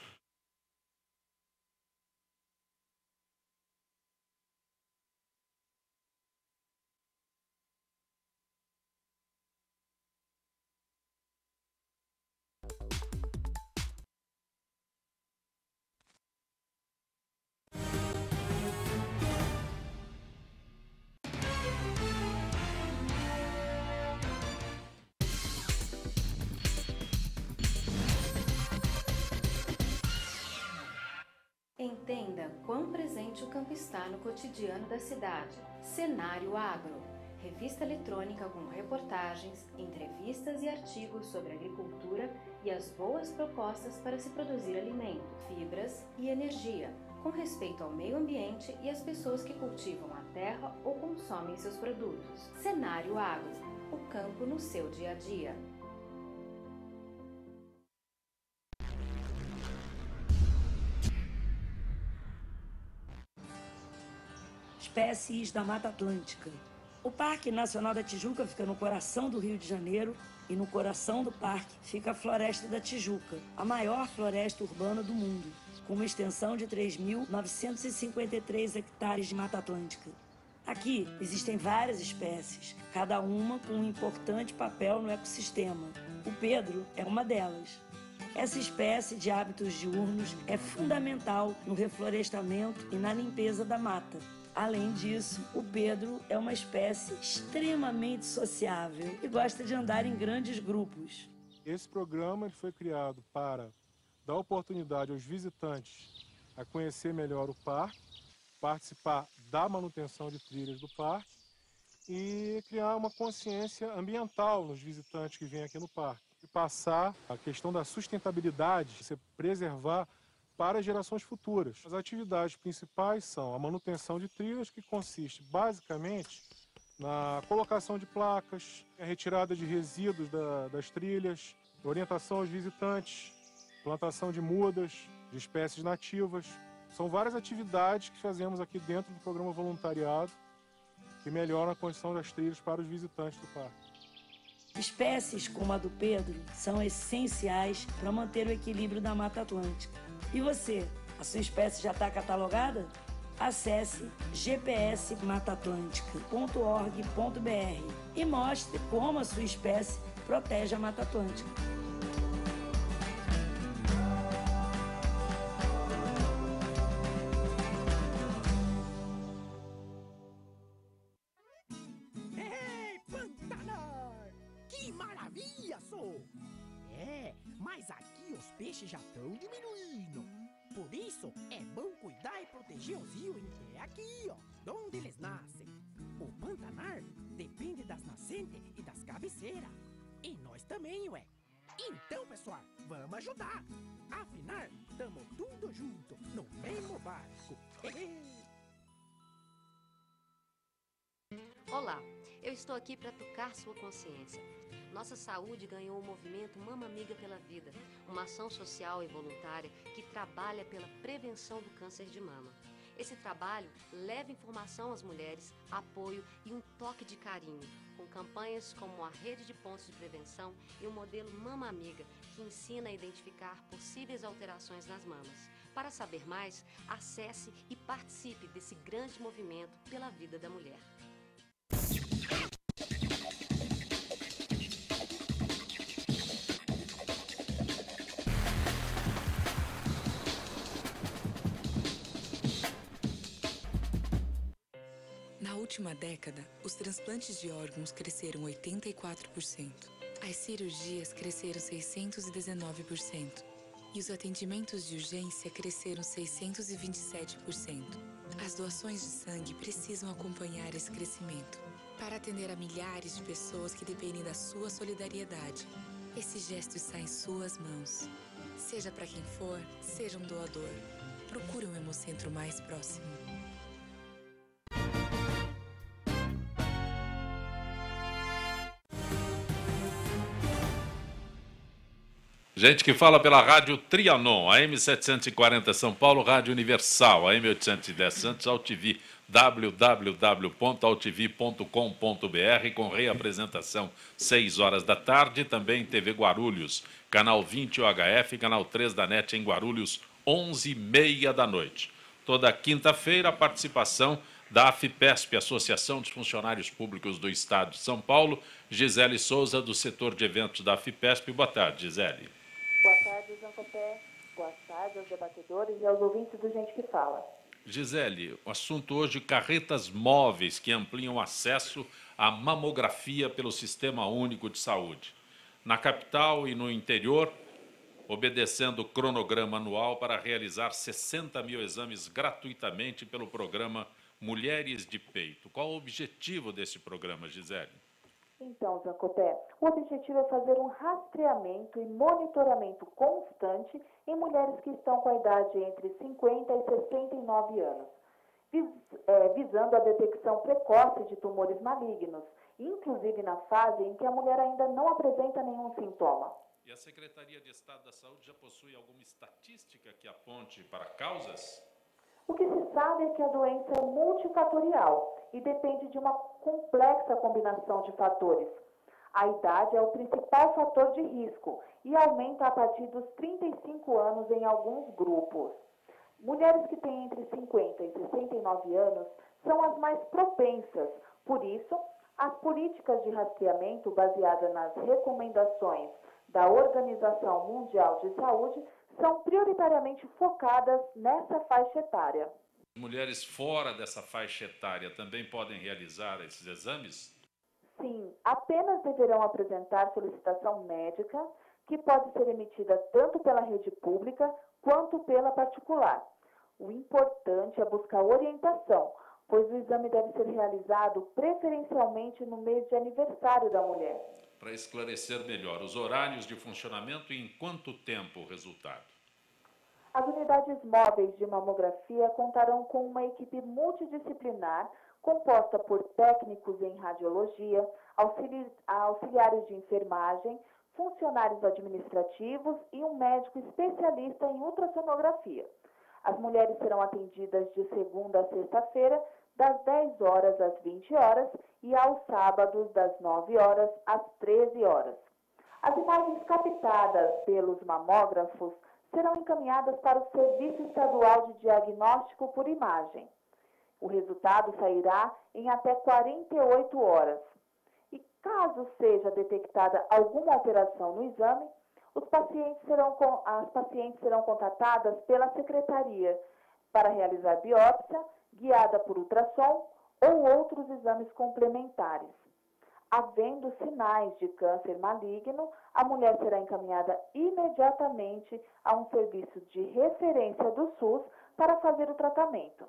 Entenda quão presente o campo está no cotidiano da cidade. Cenário Agro, revista eletrônica com reportagens, entrevistas e artigos sobre agricultura e as boas propostas para se produzir alimento, fibras e energia, com respeito ao meio ambiente e às pessoas que cultivam a terra ou consomem seus produtos. Cenário Agro, o campo no seu dia a dia. Espécies da Mata Atlântica. O Parque Nacional da Tijuca fica no coração do Rio de Janeiro e no coração do parque fica a Floresta da Tijuca, a maior floresta urbana do mundo, com uma extensão de 3.953 hectares de Mata Atlântica. Aqui existem várias espécies, cada uma com um importante papel no ecossistema. O Pedro é uma delas. Essa espécie de hábitos diurnos é fundamental no reflorestamento e na limpeza da mata. Além disso, o Pedro é uma espécie extremamente sociável e gosta de andar em grandes grupos. Esse programa foi criado para dar oportunidade aos visitantes a conhecer melhor o parque, participar da manutenção de trilhas do parque e criar uma consciência ambiental nos visitantes que vêm aqui no parque. E passar a questão da sustentabilidade, você preservar para as gerações futuras. As atividades principais são a manutenção de trilhas, que consiste basicamente na colocação de placas, a retirada de resíduos das trilhas, orientação aos visitantes, plantação de mudas, de espécies nativas. São várias atividades que fazemos aqui dentro do programa voluntariado que melhoram a condição das trilhas para os visitantes do parque. Espécies como a do Pedro são essenciais para manter o equilíbrio da Mata Atlântica. E você, a sua espécie já está catalogada? Acesse gpsmataatlântica.org.br e mostre como a sua espécie protege a Mata Atlântica. Ei, Pantanal! Que maravilha, sou! Mas aqui os peixes já estão diminuindo. Por isso, é bom cuidar e proteger os rios que é aqui, ó, de onde eles nascem. O Pantanal depende das nascentes e das cabeceiras. E nós também, ué. Então, pessoal, vamos ajudar. Afinal, tamo tudo junto, no mesmo barco. Olá, eu estou aqui para tocar sua consciência. Nossa Saúde ganhou o movimento Mama Amiga pela Vida, uma ação social e voluntária que trabalha pela prevenção do câncer de mama. Esse trabalho leva informação às mulheres, apoio e um toque de carinho, com campanhas como a Rede de Pontos de Prevenção e o modelo Mama Amiga, que ensina a identificar possíveis alterações nas mamas. Para saber mais, acesse e participe desse grande movimento pela vida da mulher. Na última década, os transplantes de órgãos cresceram 84%. As cirurgias cresceram 619%. E os atendimentos de urgência cresceram 627%. As doações de sangue precisam acompanhar esse crescimento para atender a milhares de pessoas que dependem da sua solidariedade. Esse gesto está em suas mãos. Seja para quem for, seja um doador. Procure um Hemocentro mais próximo. Gente que fala pela Rádio Trianon, AM 740 São Paulo, Rádio Universal, AM 810 Santos, AltV, www.altv.com.br, com reapresentação 6 horas da tarde, também TV Guarulhos, canal 20 UHF, canal 3 da NET em Guarulhos, 11h30 da noite. Toda quinta-feira, a participação da AFIPESP, Associação dos Funcionários Públicos do Estado de São Paulo, Gisele Souza, do setor de eventos da AFIPESP. Boa tarde, Gisele. Boa tarde, Zancopé. Boa tarde aos debatedores e aos ouvintes do Gente que Fala. Gisele, o assunto hoje, carretas móveis que ampliam o acesso à mamografia pelo Sistema Único de Saúde. Na capital e no interior, obedecendo o cronograma anual para realizar 60 mil exames gratuitamente pelo programa Mulheres de Peito. Qual o objetivo desse programa, Gisele? Então, Zancopé, o objetivo é fazer um rastreamento e monitoramento constante em mulheres que estão com a idade entre 50 e 69 anos, visando a detecção precoce de tumores malignos, inclusive na fase em que a mulher ainda não apresenta nenhum sintoma. E a Secretaria de Estado da Saúde já possui alguma estatística que aponte para causas? O que se sabe é que a doença é multifatorial e depende de uma complexa combinação de fatores. A idade é o principal fator de risco e aumenta a partir dos 35 anos em alguns grupos. Mulheres que têm entre 50 e 69 anos são as mais propensas. Por isso, as políticas de rastreamento baseadas nas recomendações da Organização Mundial de Saúde são prioritariamente focadas nessa faixa etária. Mulheres fora dessa faixa etária também podem realizar esses exames? Sim, apenas deverão apresentar solicitação médica, que pode ser emitida tanto pela rede pública quanto pela particular. O importante é buscar orientação, pois o exame deve ser realizado preferencialmente no mês de aniversário da mulher. Para esclarecer melhor, os horários de funcionamento e em quanto tempo o resultado? As unidades móveis de mamografia contarão com uma equipe multidisciplinar composta por técnicos em radiologia, auxiliares de enfermagem, funcionários administrativos e um médico especialista em ultrassonografia. As mulheres serão atendidas de segunda a sexta-feira, das 10 horas às 20 horas e aos sábados, das 9 horas às 13 horas. As imagens captadas pelos mamógrafos serão encaminhadas para o Serviço Estadual de Diagnóstico por Imagem. O resultado sairá em até 48 horas. E caso seja detectada alguma alteração no exame, as pacientes serão contatadas pela Secretaria para realizar biópsia, guiada por ultrassom ou outros exames complementares. Havendo sinais de câncer maligno, a mulher será encaminhada imediatamente a um serviço de referência do SUS para fazer o tratamento.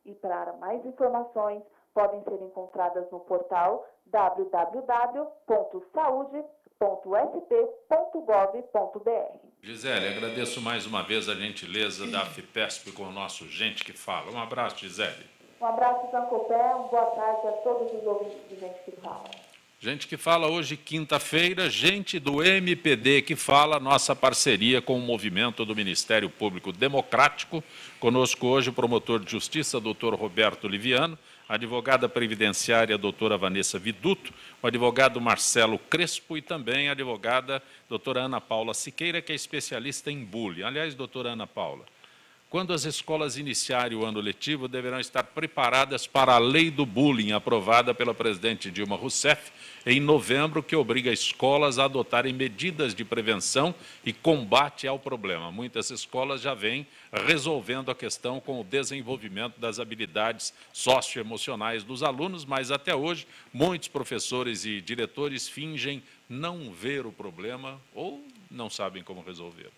E para mais informações, podem ser encontradas no portal www.saude.sp.gov.br. Gisele, agradeço mais uma vez a gentileza da AFIPESP com o nosso Gente que Fala. Um abraço, Gisele. Um abraço, Zancopé. Boa tarde a todos os ouvintes de Gente que Fala. Gente que Fala hoje, quinta-feira, gente do MPD que fala, nossa parceria com o movimento do Ministério Público Democrático. Conosco hoje o promotor de justiça, doutor Roberto Liviano, a advogada previdenciária, doutora Vanessa Viduto, o advogado Marcelo Crespo e também a advogada doutora Ana Paula Siqueira, que é especialista em bullying. Aliás, doutora Ana Paula, quando as escolas iniciarem o ano letivo, deverão estar preparadas para a lei do bullying, aprovada pela presidente Dilma Rousseff em novembro, que obriga escolas a adotarem medidas de prevenção e combate ao problema. Muitas escolas já vêm resolvendo a questão com o desenvolvimento das habilidades socioemocionais dos alunos, mas até hoje muitos professores e diretores fingem não ver o problema ou não sabem como resolver.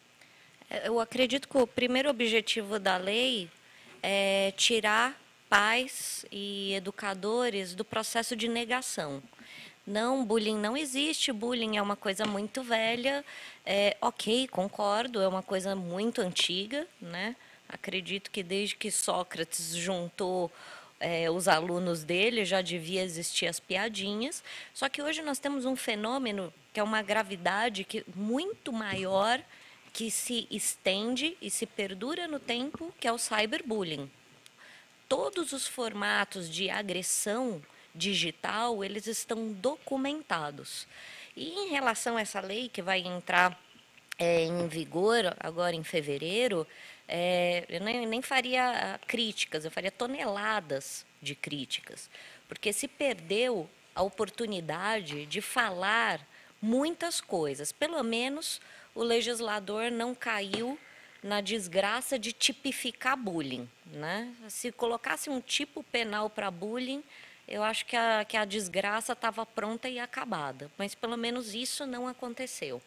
Eu acredito que o primeiro objetivo da lei é tirar pais e educadores do processo de negação. Não, bullying não existe, bullying é uma coisa muito velha, ok, concordo, é uma coisa muito antiga, né? Acredito que desde que Sócrates juntou os alunos dele, já devia existir as piadinhas, só que hoje nós temos um fenômeno que é uma gravidade muito maior, que se estende e se perdura no tempo, que é o cyberbullying. Todos os formatos de agressão digital, eles estão documentados. E em relação a essa lei que vai entrar em vigor agora em fevereiro, eu nem faria críticas, eu faria toneladas de críticas, porque se perdeu a oportunidade de falar muitas coisas. Pelo menos o legislador não caiu na desgraça de tipificar bullying, né? Se colocasse um tipo penal para bullying, eu acho que a desgraça estava pronta e acabada, mas pelo menos isso não aconteceu.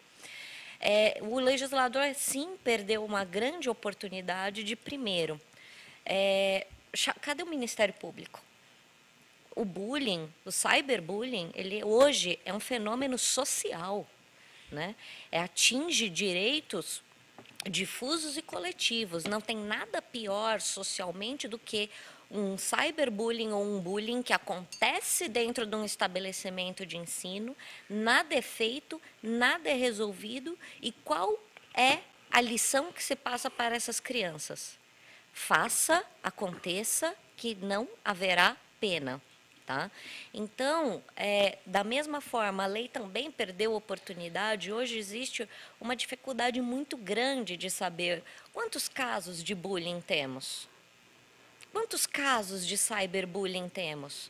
O legislador, sim, perdeu uma grande oportunidade de, primeiro, cadê o Ministério Público? O bullying, o cyberbullying, ele hoje é um fenômeno social, né? Atinge direitos difusos e coletivos. Não tem nada pior socialmente do que um cyberbullying ou um bullying que acontece dentro de um estabelecimento de ensino, nada é feito, nada é resolvido. E qual é a lição que se passa para essas crianças? Faça, aconteça, que não haverá pena. Tá? Então, da mesma forma, a lei também perdeu oportunidade. Hoje existe uma dificuldade muito grande de saber quantos casos de bullying temos. Quantos casos de cyberbullying temos?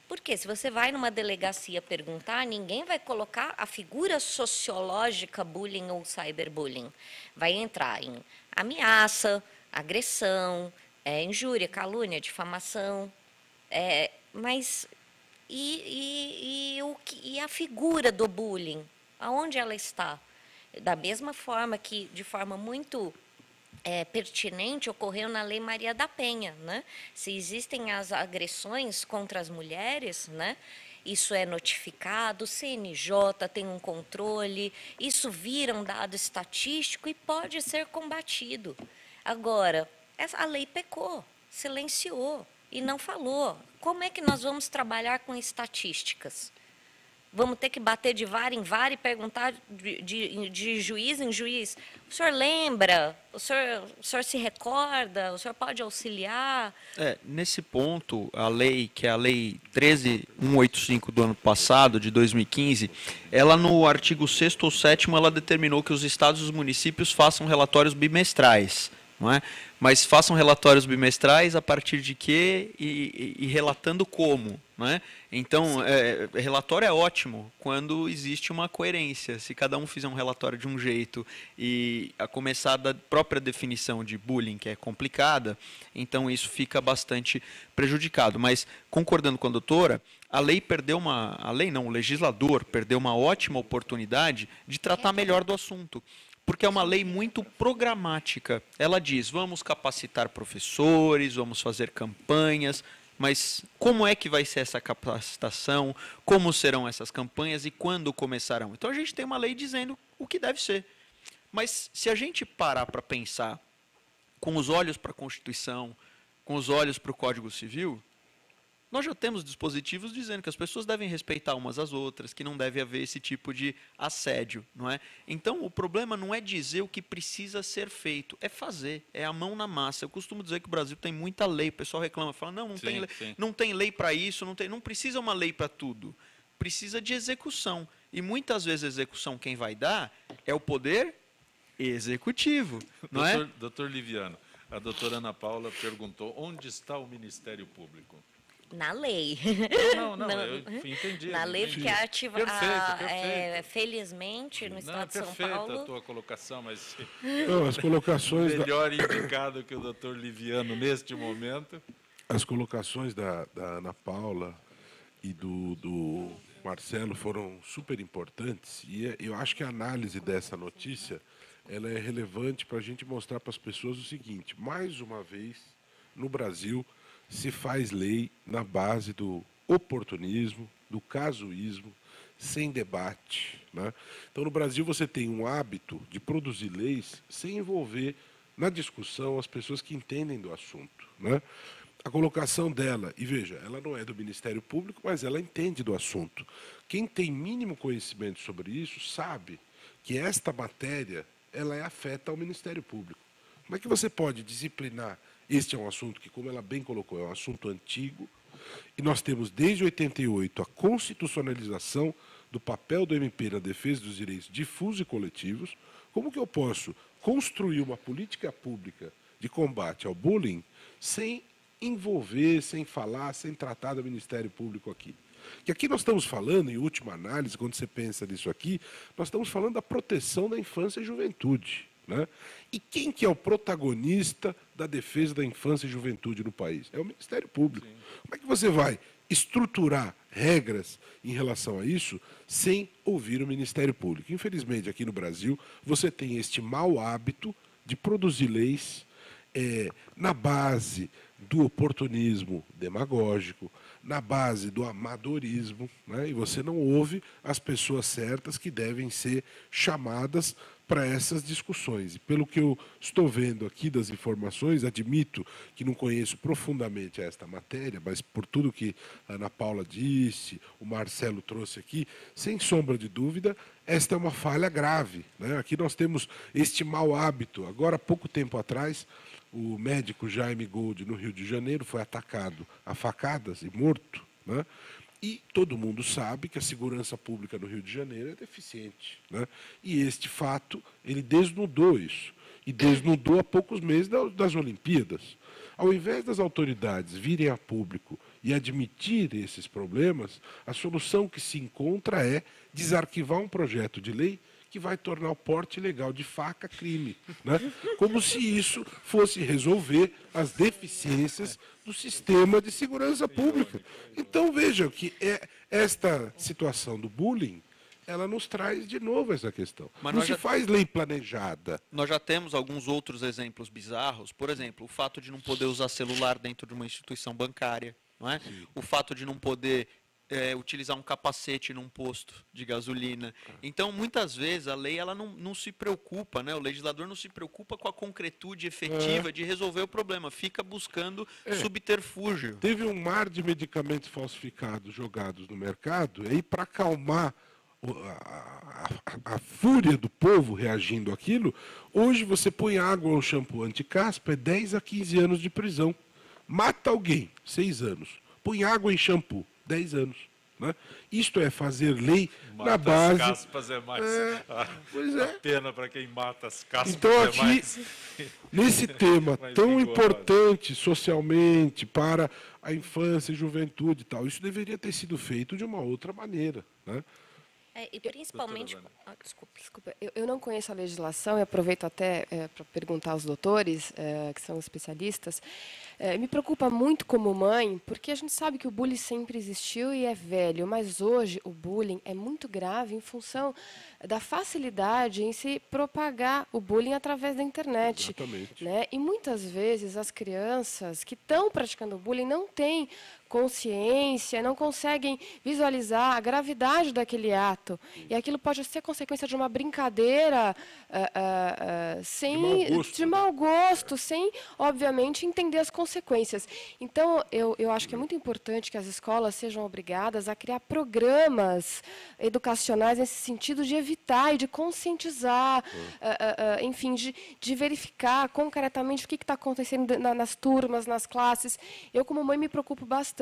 Porque se você vai numa delegacia perguntar, ninguém vai colocar a figura sociológica bullying ou cyberbullying. Vai entrar em ameaça, agressão, injúria, calúnia, difamação. Mas e a figura do bullying? Aonde ela está? Da mesma forma que, de forma muito pertinente, ocorreu na Lei Maria da Penha, né? Se existem as agressões contra as mulheres, né? Isso é notificado, o CNJ tem um controle, isso vira um dado estatístico e pode ser combatido. Agora, a lei pecou, silenciou e não falou. Como é que nós vamos trabalhar com estatísticas? Vamos ter que bater de vara em vara e perguntar de juiz em juiz. O senhor lembra? O senhor se recorda? O senhor pode auxiliar? Nesse ponto, a lei, que é a Lei 13.185 do ano passado, de 2015, ela no artigo 6º ou 7º, ela determinou que os estados e os municípios façam relatórios bimestrais. Não é? Mas façam relatórios bimestrais a partir de quê e relatando como. Não é? Então, relatório é ótimo quando existe uma coerência. Se cada um fizer um relatório de um jeito e a começar da própria definição de bullying, que é complicada, então isso fica bastante prejudicado. Mas, concordando com a doutora, o legislador perdeu uma ótima oportunidade de tratar melhor do assunto. Porque é uma lei muito programática. Ela diz, vamos capacitar professores, vamos fazer campanhas, mas como é que vai ser essa capacitação, como serão essas campanhas e quando começarão? Então a gente tem uma lei dizendo o que deve ser. Mas se a gente parar para pensar com os olhos para a Constituição, com os olhos para o Código Civil, nós já temos dispositivos dizendo que as pessoas devem respeitar umas às outras, que não deve haver esse tipo de assédio, não é? Então, o problema não é dizer o que precisa ser feito, é fazer, é a mão na massa. Eu costumo dizer que o Brasil tem muita lei, o pessoal reclama, fala, não tem lei para isso, não precisa uma lei para tudo, precisa de execução. E muitas vezes a execução quem vai dar é o poder executivo, não é? Doutor Liviano, a doutora Ana Paula perguntou, onde está o Ministério Público? Na lei. Não, eu entendi. Na lei, porque é ativa. Perfeito. Felizmente, no estado de São Paulo. Perfeita a tua colocação, mas. As colocações. Melhor indicado que o doutor Liviano neste momento. As colocações da Ana Paula e do Marcelo foram super importantes. E eu acho que a análise dessa notícia ela é relevante para a gente mostrar para as pessoas o seguinte: mais uma vez, no Brasil, se faz lei na base do oportunismo, do casuísmo, sem debate, né? Então, no Brasil, você tem um hábito de produzir leis sem envolver na discussão as pessoas que entendem do assunto, né? a colocação dela, e veja, ela não é do Ministério Público, mas ela entende do assunto. Quem tem mínimo conhecimento sobre isso sabe que esta matéria ela afeta ao Ministério Público. Como é que você pode disciplinar? Este é um assunto que, como ela bem colocou, é um assunto antigo, e nós temos desde 88 a constitucionalização do papel do MP na defesa dos direitos difusos e coletivos. Como que eu posso construir uma política pública de combate ao bullying sem envolver, sem falar, sem tratar do Ministério Público aqui? Que aqui nós estamos falando, em última análise, quando você pensa nisso aqui, nós estamos falando da proteção da infância e juventude, né? E quem que é o protagonista da defesa da infância e juventude no país? É o Ministério Público. Sim. Como é que você vai estruturar regras em relação a isso sem ouvir o Ministério Público? Infelizmente, aqui no Brasil, você tem este mau hábito de produzir leis na base do oportunismo demagógico, na base do amadorismo, né? E você não ouve as pessoas certas que devem ser chamadas para essas discussões. E pelo que eu estou vendo aqui das informações, admito que não conheço profundamente esta matéria, mas por tudo que a Ana Paula disse, o Marcelo trouxe aqui, sem sombra de dúvida, esta é uma falha grave, né? Aqui nós temos este mau hábito. Agora, há pouco tempo atrás, o médico Jaime Gold, no Rio de Janeiro, foi atacado a facadas e morto, né? E todo mundo sabe que a segurança pública no Rio de Janeiro é deficiente, né? E este fato, ele desnudou isso. E desnudou há poucos meses das Olimpíadas. Ao invés das autoridades virem a público e admitir esses problemas, a solução que se encontra é desarquivar um projeto de lei que vai tornar o porte ilegal de faca crime, né? Como se isso fosse resolver as deficiências do sistema de segurança pública. Então, vejam que esta situação do bullying, ela nos traz de novo essa questão. Mas não se faz lei planejada. Nós já temos alguns outros exemplos bizarros. Por exemplo, o fato de não poder usar celular dentro de uma instituição bancária, não é? O fato de não poder utilizar um capacete num posto de gasolina. Então, muitas vezes, a lei ela não se preocupa, né? O legislador não se preocupa com a concretude efetiva de resolver o problema, fica buscando subterfúgio. Teve um mar de medicamentos falsificados jogados no mercado, e aí, para acalmar a fúria do povo reagindo àquilo, hoje você põe água ou shampoo anti-caspa, é 10 a 15 anos de prisão. Mata alguém, 6 anos. Põe água em shampoo, 10 anos. Né? Isto é fazer lei mata na base... as caspas é mais... A pena para quem mata as caspas então, aqui, mais... nesse tema tão importante socialmente para a infância e juventude e tal, isso deveria ter sido feito de uma outra maneira, né? E principalmente... Desculpa, eu não conheço a legislação e aproveito até para perguntar aos doutores, que são especialistas. Me preocupa muito como mãe, porque a gente sabe que o bullying sempre existiu e é velho, mas hoje o bullying é muito grave em função da facilidade em se propagar o bullying através da internet. Exatamente. Né? E muitas vezes as crianças que estão praticando bullying não têm consciência, não conseguem visualizar a gravidade daquele ato. E aquilo pode ser consequência de uma brincadeira de mau gosto, sem, obviamente, entender as consequências. Então, eu acho que é muito importante que as escolas sejam obrigadas a criar programas educacionais nesse sentido de evitar e de conscientizar, enfim, de verificar concretamente o que está acontecendo nas turmas, nas classes. Eu, como mãe, me preocupo bastante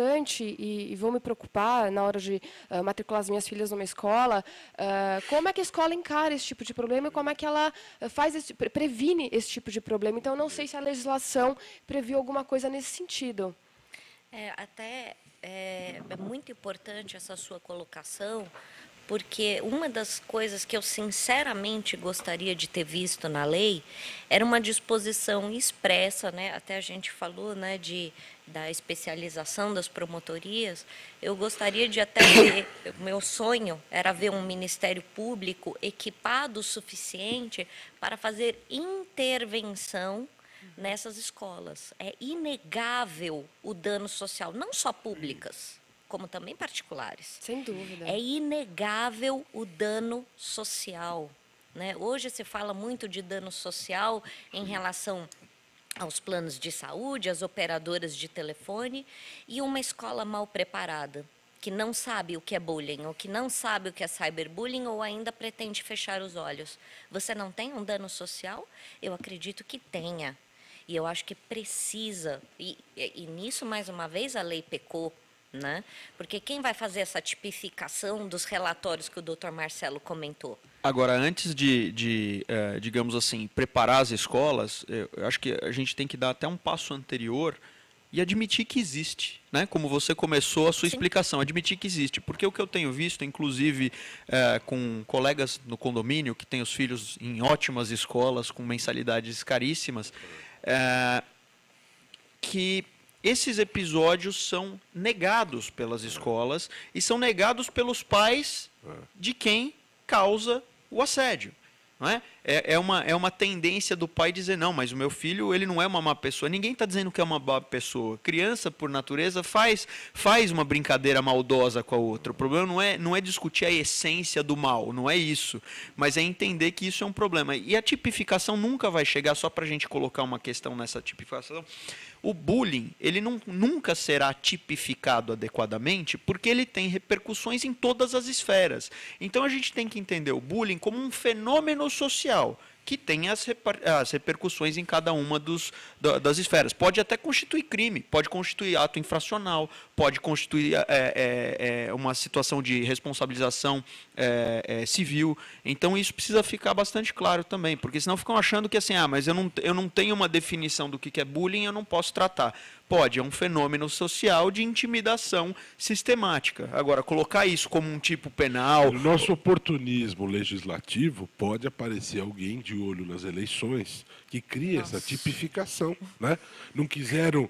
e vou me preocupar na hora de matricular as minhas filhas numa escola, como é que a escola encara esse tipo de problema e como é que ela previne esse tipo de problema. Então, não sei se a legislação previu alguma coisa nesse sentido. É muito importante essa sua colocação, porque uma das coisas que eu sinceramente gostaria de ter visto na lei era uma disposição expressa, né? Até a gente falou, né, da especialização das promotorias. Eu gostaria de até ver, meu sonho era ver um Ministério Público equipado o suficiente para fazer intervenção nessas escolas. É inegável o dano social, não só públicas, como também particulares. Sem dúvida. É inegável o dano social, né? Hoje se fala muito de dano social em relação aos planos de saúde, às operadoras de telefone, e uma escola mal preparada, que não sabe o que é bullying, ou que não sabe o que é cyberbullying, ou ainda pretende fechar os olhos. Você não tem um dano social? Eu acredito que tenha. E eu acho que precisa. E nisso, mais uma vez, a lei pecou. Né? Porque quem vai fazer essa tipificação dos relatórios que o Dr. Marcelo comentou? Agora, antes digamos assim, preparar as escolas, eu acho que a gente tem que dar até um passo anterior e admitir que existe, né? Como você começou a sua explicação, admitir que existe. Porque o que eu tenho visto, inclusive com colegas no condomínio que têm os filhos em ótimas escolas, com mensalidades caríssimas, que esses episódios são negados pelas escolas e são negados pelos pais de quem causa o assédio. Não é? É uma tendência do pai dizer, não, mas o meu filho ele não é uma má pessoa. Ninguém está dizendo que é uma má pessoa. Criança, por natureza, faz uma brincadeira maldosa com a outra. O problema não é discutir a essência do mal, não é isso. Mas é entender que isso é um problema. E a tipificação nunca vai chegar, só para a gente colocar uma questão nessa tipificação, o bullying ele nunca será tipificado adequadamente porque ele tem repercussões em todas as esferas. Então a gente tem que entender o bullying como um fenômeno social que tem as repercussões em cada uma das esferas. Pode até constituir crime, pode constituir ato infracional, pode constituir uma situação de responsabilização civil. Então, isso precisa ficar bastante claro também, porque senão ficam achando que assim, mas eu não tenho uma definição do que é bullying, eu não posso tratar. Pode, é um fenômeno social de intimidação sistemática. Agora, colocar isso como um tipo penal... No nosso oportunismo legislativo, pode aparecer alguém de olho nas eleições que cria essa tipificação. Né? Não quiseram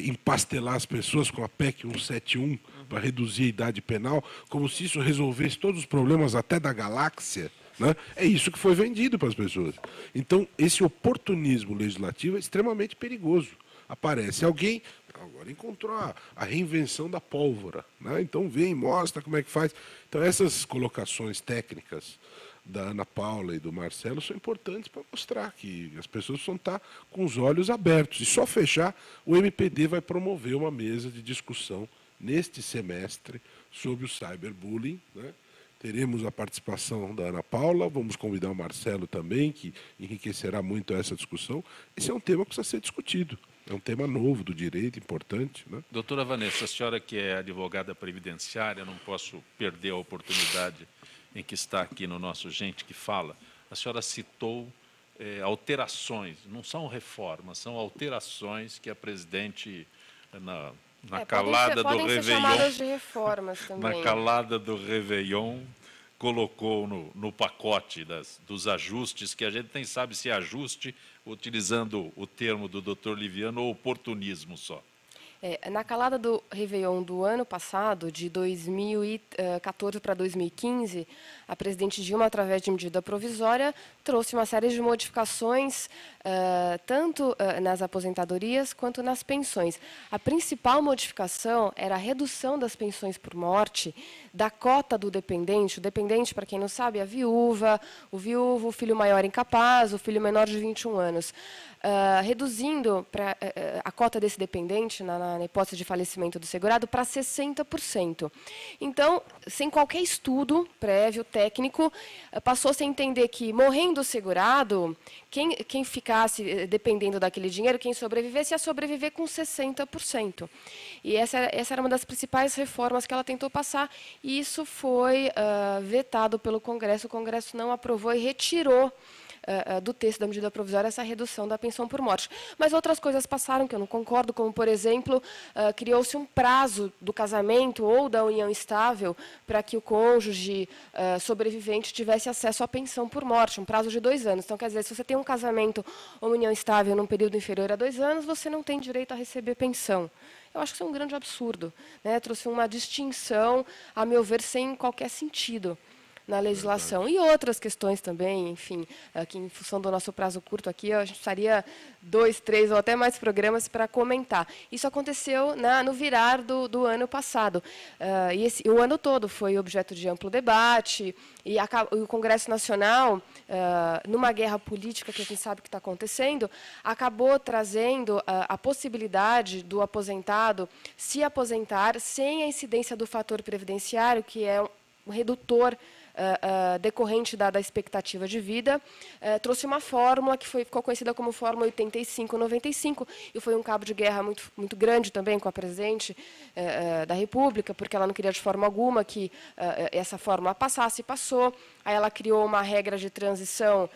empastelar as pessoas com a PEC 171 para reduzir a idade penal, como se isso resolvesse todos os problemas até da galáxia. Né? É isso que foi vendido para as pessoas. Então, esse oportunismo legislativo é extremamente perigoso. Aparece alguém, agora encontrou a reinvenção da pólvora, né? Então vem, mostra como é que faz. Então essas colocações técnicas da Ana Paula e do Marcelo são importantes para mostrar que as pessoas precisam estar com os olhos abertos. E só fechar, o MPD vai promover uma mesa de discussão neste semestre sobre o cyberbullying, né? Teremos a participação da Ana Paula, vamos convidar o Marcelo também, que enriquecerá muito essa discussão. Esse é um tema que precisa ser discutido. É um tema novo do direito, importante. Né? Doutora Vanessa, a senhora que é advogada previdenciária, não posso perder a oportunidade em que está aqui no nosso Gente que Fala. A senhora citou alterações, não são reformas, são alterações que a presidente, na calada do Réveillon, ser chamadas de reformas também. Na calada do Réveillon, colocou no pacote dos ajustes, que a gente nem sabe se é ajuste, utilizando o termo do doutor Liviano, ou oportunismo só. Na calada do Réveillon do ano passado, de 2014 para 2015, a presidente Dilma, através de medida provisória, trouxe uma série de modificações, tanto nas aposentadorias quanto nas pensões. A principal modificação era a redução das pensões por morte, da cota do dependente. O dependente, para quem não sabe, é a viúva, o viúvo, o filho maior incapaz, o filho menor de 21 anos. Reduzindo a cota desse dependente, na hipótese de falecimento do segurado, para 60%. Então, sem qualquer estudo prévio, técnico, passou-se a entender que, morrendo o segurado, quem ficasse dependendo daquele dinheiro, quem sobrevivesse, ia sobreviver com 60%. E essa era uma das principais reformas que ela tentou passar, e isso foi vetado pelo Congresso. O Congresso não aprovou e retirou do texto da medida provisória essa redução da pensão por morte. Mas outras coisas passaram que eu não concordo, como, por exemplo, criou-se um prazo do casamento ou da união estável para que o cônjuge sobrevivente tivesse acesso à pensão por morte, um prazo de 2 anos. Então, quer dizer, se você tem um casamento ou uma união estável num período inferior a 2 anos, você não tem direito a receber pensão. Eu acho que isso é um grande absurdo, né? Trouxe uma distinção, a meu ver, sem qualquer sentido. na legislação. E outras questões também, enfim, que em função do nosso prazo curto aqui, a gente precisaria 2, 3 ou até mais programas para comentar. Isso aconteceu no virar do ano passado. E o ano todo foi objeto de amplo debate, e o Congresso Nacional, numa guerra política que a gente sabe que está acontecendo, acabou trazendo a possibilidade do aposentado se aposentar sem a incidência do fator previdenciário, que é um redutor decorrente da expectativa de vida, trouxe uma fórmula que ficou conhecida como Fórmula 85-95, e foi um cabo de guerra muito grande também com a presidente da República, porque ela não queria de forma alguma que essa fórmula passasse, e passou. Aí ela criou uma regra de transição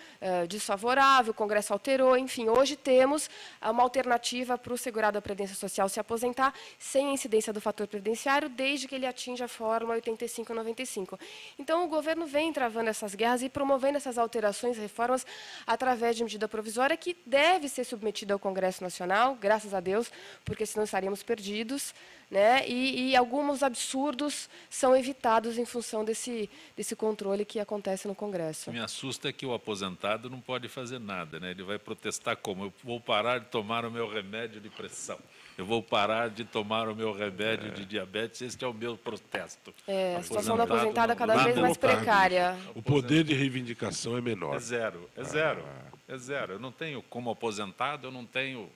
desfavorável, o Congresso alterou, enfim, hoje temos uma alternativa para o segurado da Previdência Social se aposentar sem a incidência do fator previdenciário, desde que ele atinja a fórmula 85-95. Então, o governo vem travando essas guerras e promovendo essas alterações, reformas, através de medida provisória que deve ser submetida ao Congresso Nacional, graças a Deus, porque senão estaríamos perdidos, né? E alguns absurdos são evitados em função desse controle que acontece no Congresso. Me assusta que o aposentado não pode fazer nada, né? Ele vai protestar como? Eu vou parar de tomar o meu remédio de pressão. Eu vou parar de tomar o meu remédio de diabetes. Este é o meu protesto. A situação do aposentado é cada vez mais precária. O poder de reivindicação é menor. É zero. É zero. Eu não tenho, como aposentado, eu não tenho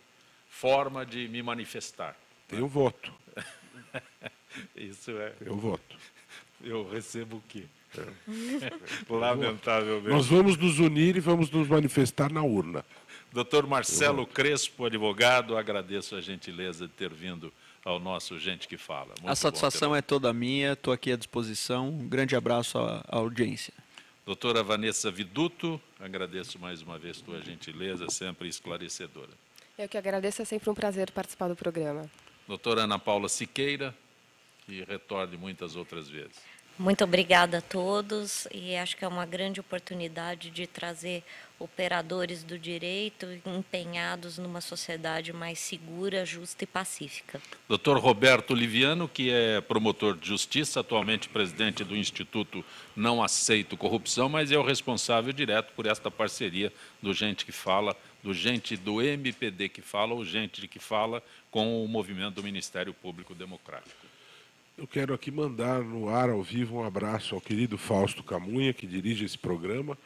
forma de me manifestar. Tem o voto. Isso é. Tem o voto. Eu recebo o quê? Lamentavelmente. Nós vamos nos unir e vamos nos manifestar na urna. Doutor Marcelo Crespo, advogado, agradeço a gentileza de ter vindo ao nosso Gente que Fala. Muito a satisfação é toda minha, estou aqui à disposição. Um grande abraço à audiência. Doutora Vanessa Viduto, agradeço mais uma vez tua gentileza, sempre esclarecedora. Eu que agradeço, é sempre um prazer participar do programa. Doutora Ana Paula Siqueira, que retorne muitas outras vezes. Muito obrigada a todos, e acho que é uma grande oportunidade de trazer operadores do direito empenhados numa sociedade mais segura, justa e pacífica. Dr. Roberto Liviano, que é promotor de justiça, atualmente presidente do Instituto Não Aceito Corrupção, mas é o responsável direto por esta parceria do Gente que Fala, do MPD que fala, ou Gente que Fala, com o movimento do Ministério Público Democrático. Eu quero aqui mandar no ar, ao vivo, um abraço ao querido Fausto Camunha, que dirige esse programa,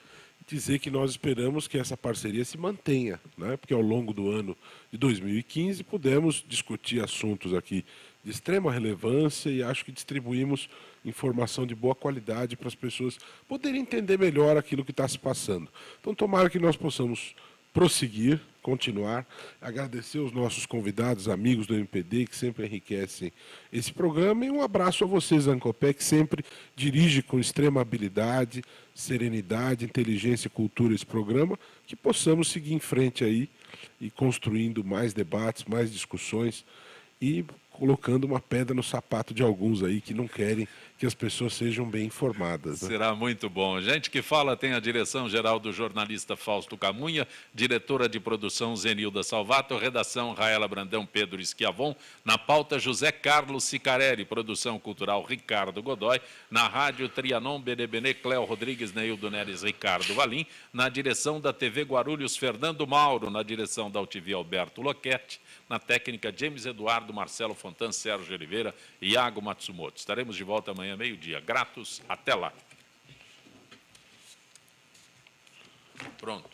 e dizer que nós esperamos que essa parceria se mantenha, né? Porque ao longo do ano de 2015 pudemos discutir assuntos aqui de extrema relevância e acho que distribuímos informação de boa qualidade para as pessoas poderem entender melhor aquilo que está se passando. Então, tomara que nós possamos prosseguir, continuar, agradecer os nossos convidados, amigos do MPD, que sempre enriquecem esse programa, e um abraço a vocês, Ancopé, que sempre dirige com extrema habilidade, serenidade, inteligência e cultura esse programa, que possamos seguir em frente aí e construindo mais debates, mais discussões e colocando uma pedra no sapato de alguns aí que não querem que as pessoas sejam bem informadas. Né? Será muito bom. Gente que Fala tem a direção-geral do jornalista Fausto Camunha, diretora de produção Zenilda Salvato, redação Raela Brandão, Pedro Schiavon, na pauta José Carlos Sicarelli, produção cultural Ricardo Godoy, na rádio Trianon, Benebenê, Cléo Rodrigues, Neildo Neres, Ricardo Valim, na direção da TV Guarulhos, Fernando Mauro, na direção da UTV Alberto Loquete, na técnica James Eduardo, Marcelo Fontan, Sérgio Oliveira e Iago Matsumoto. Estaremos de volta amanhã, meio-dia. Gratos, até lá. Pronto.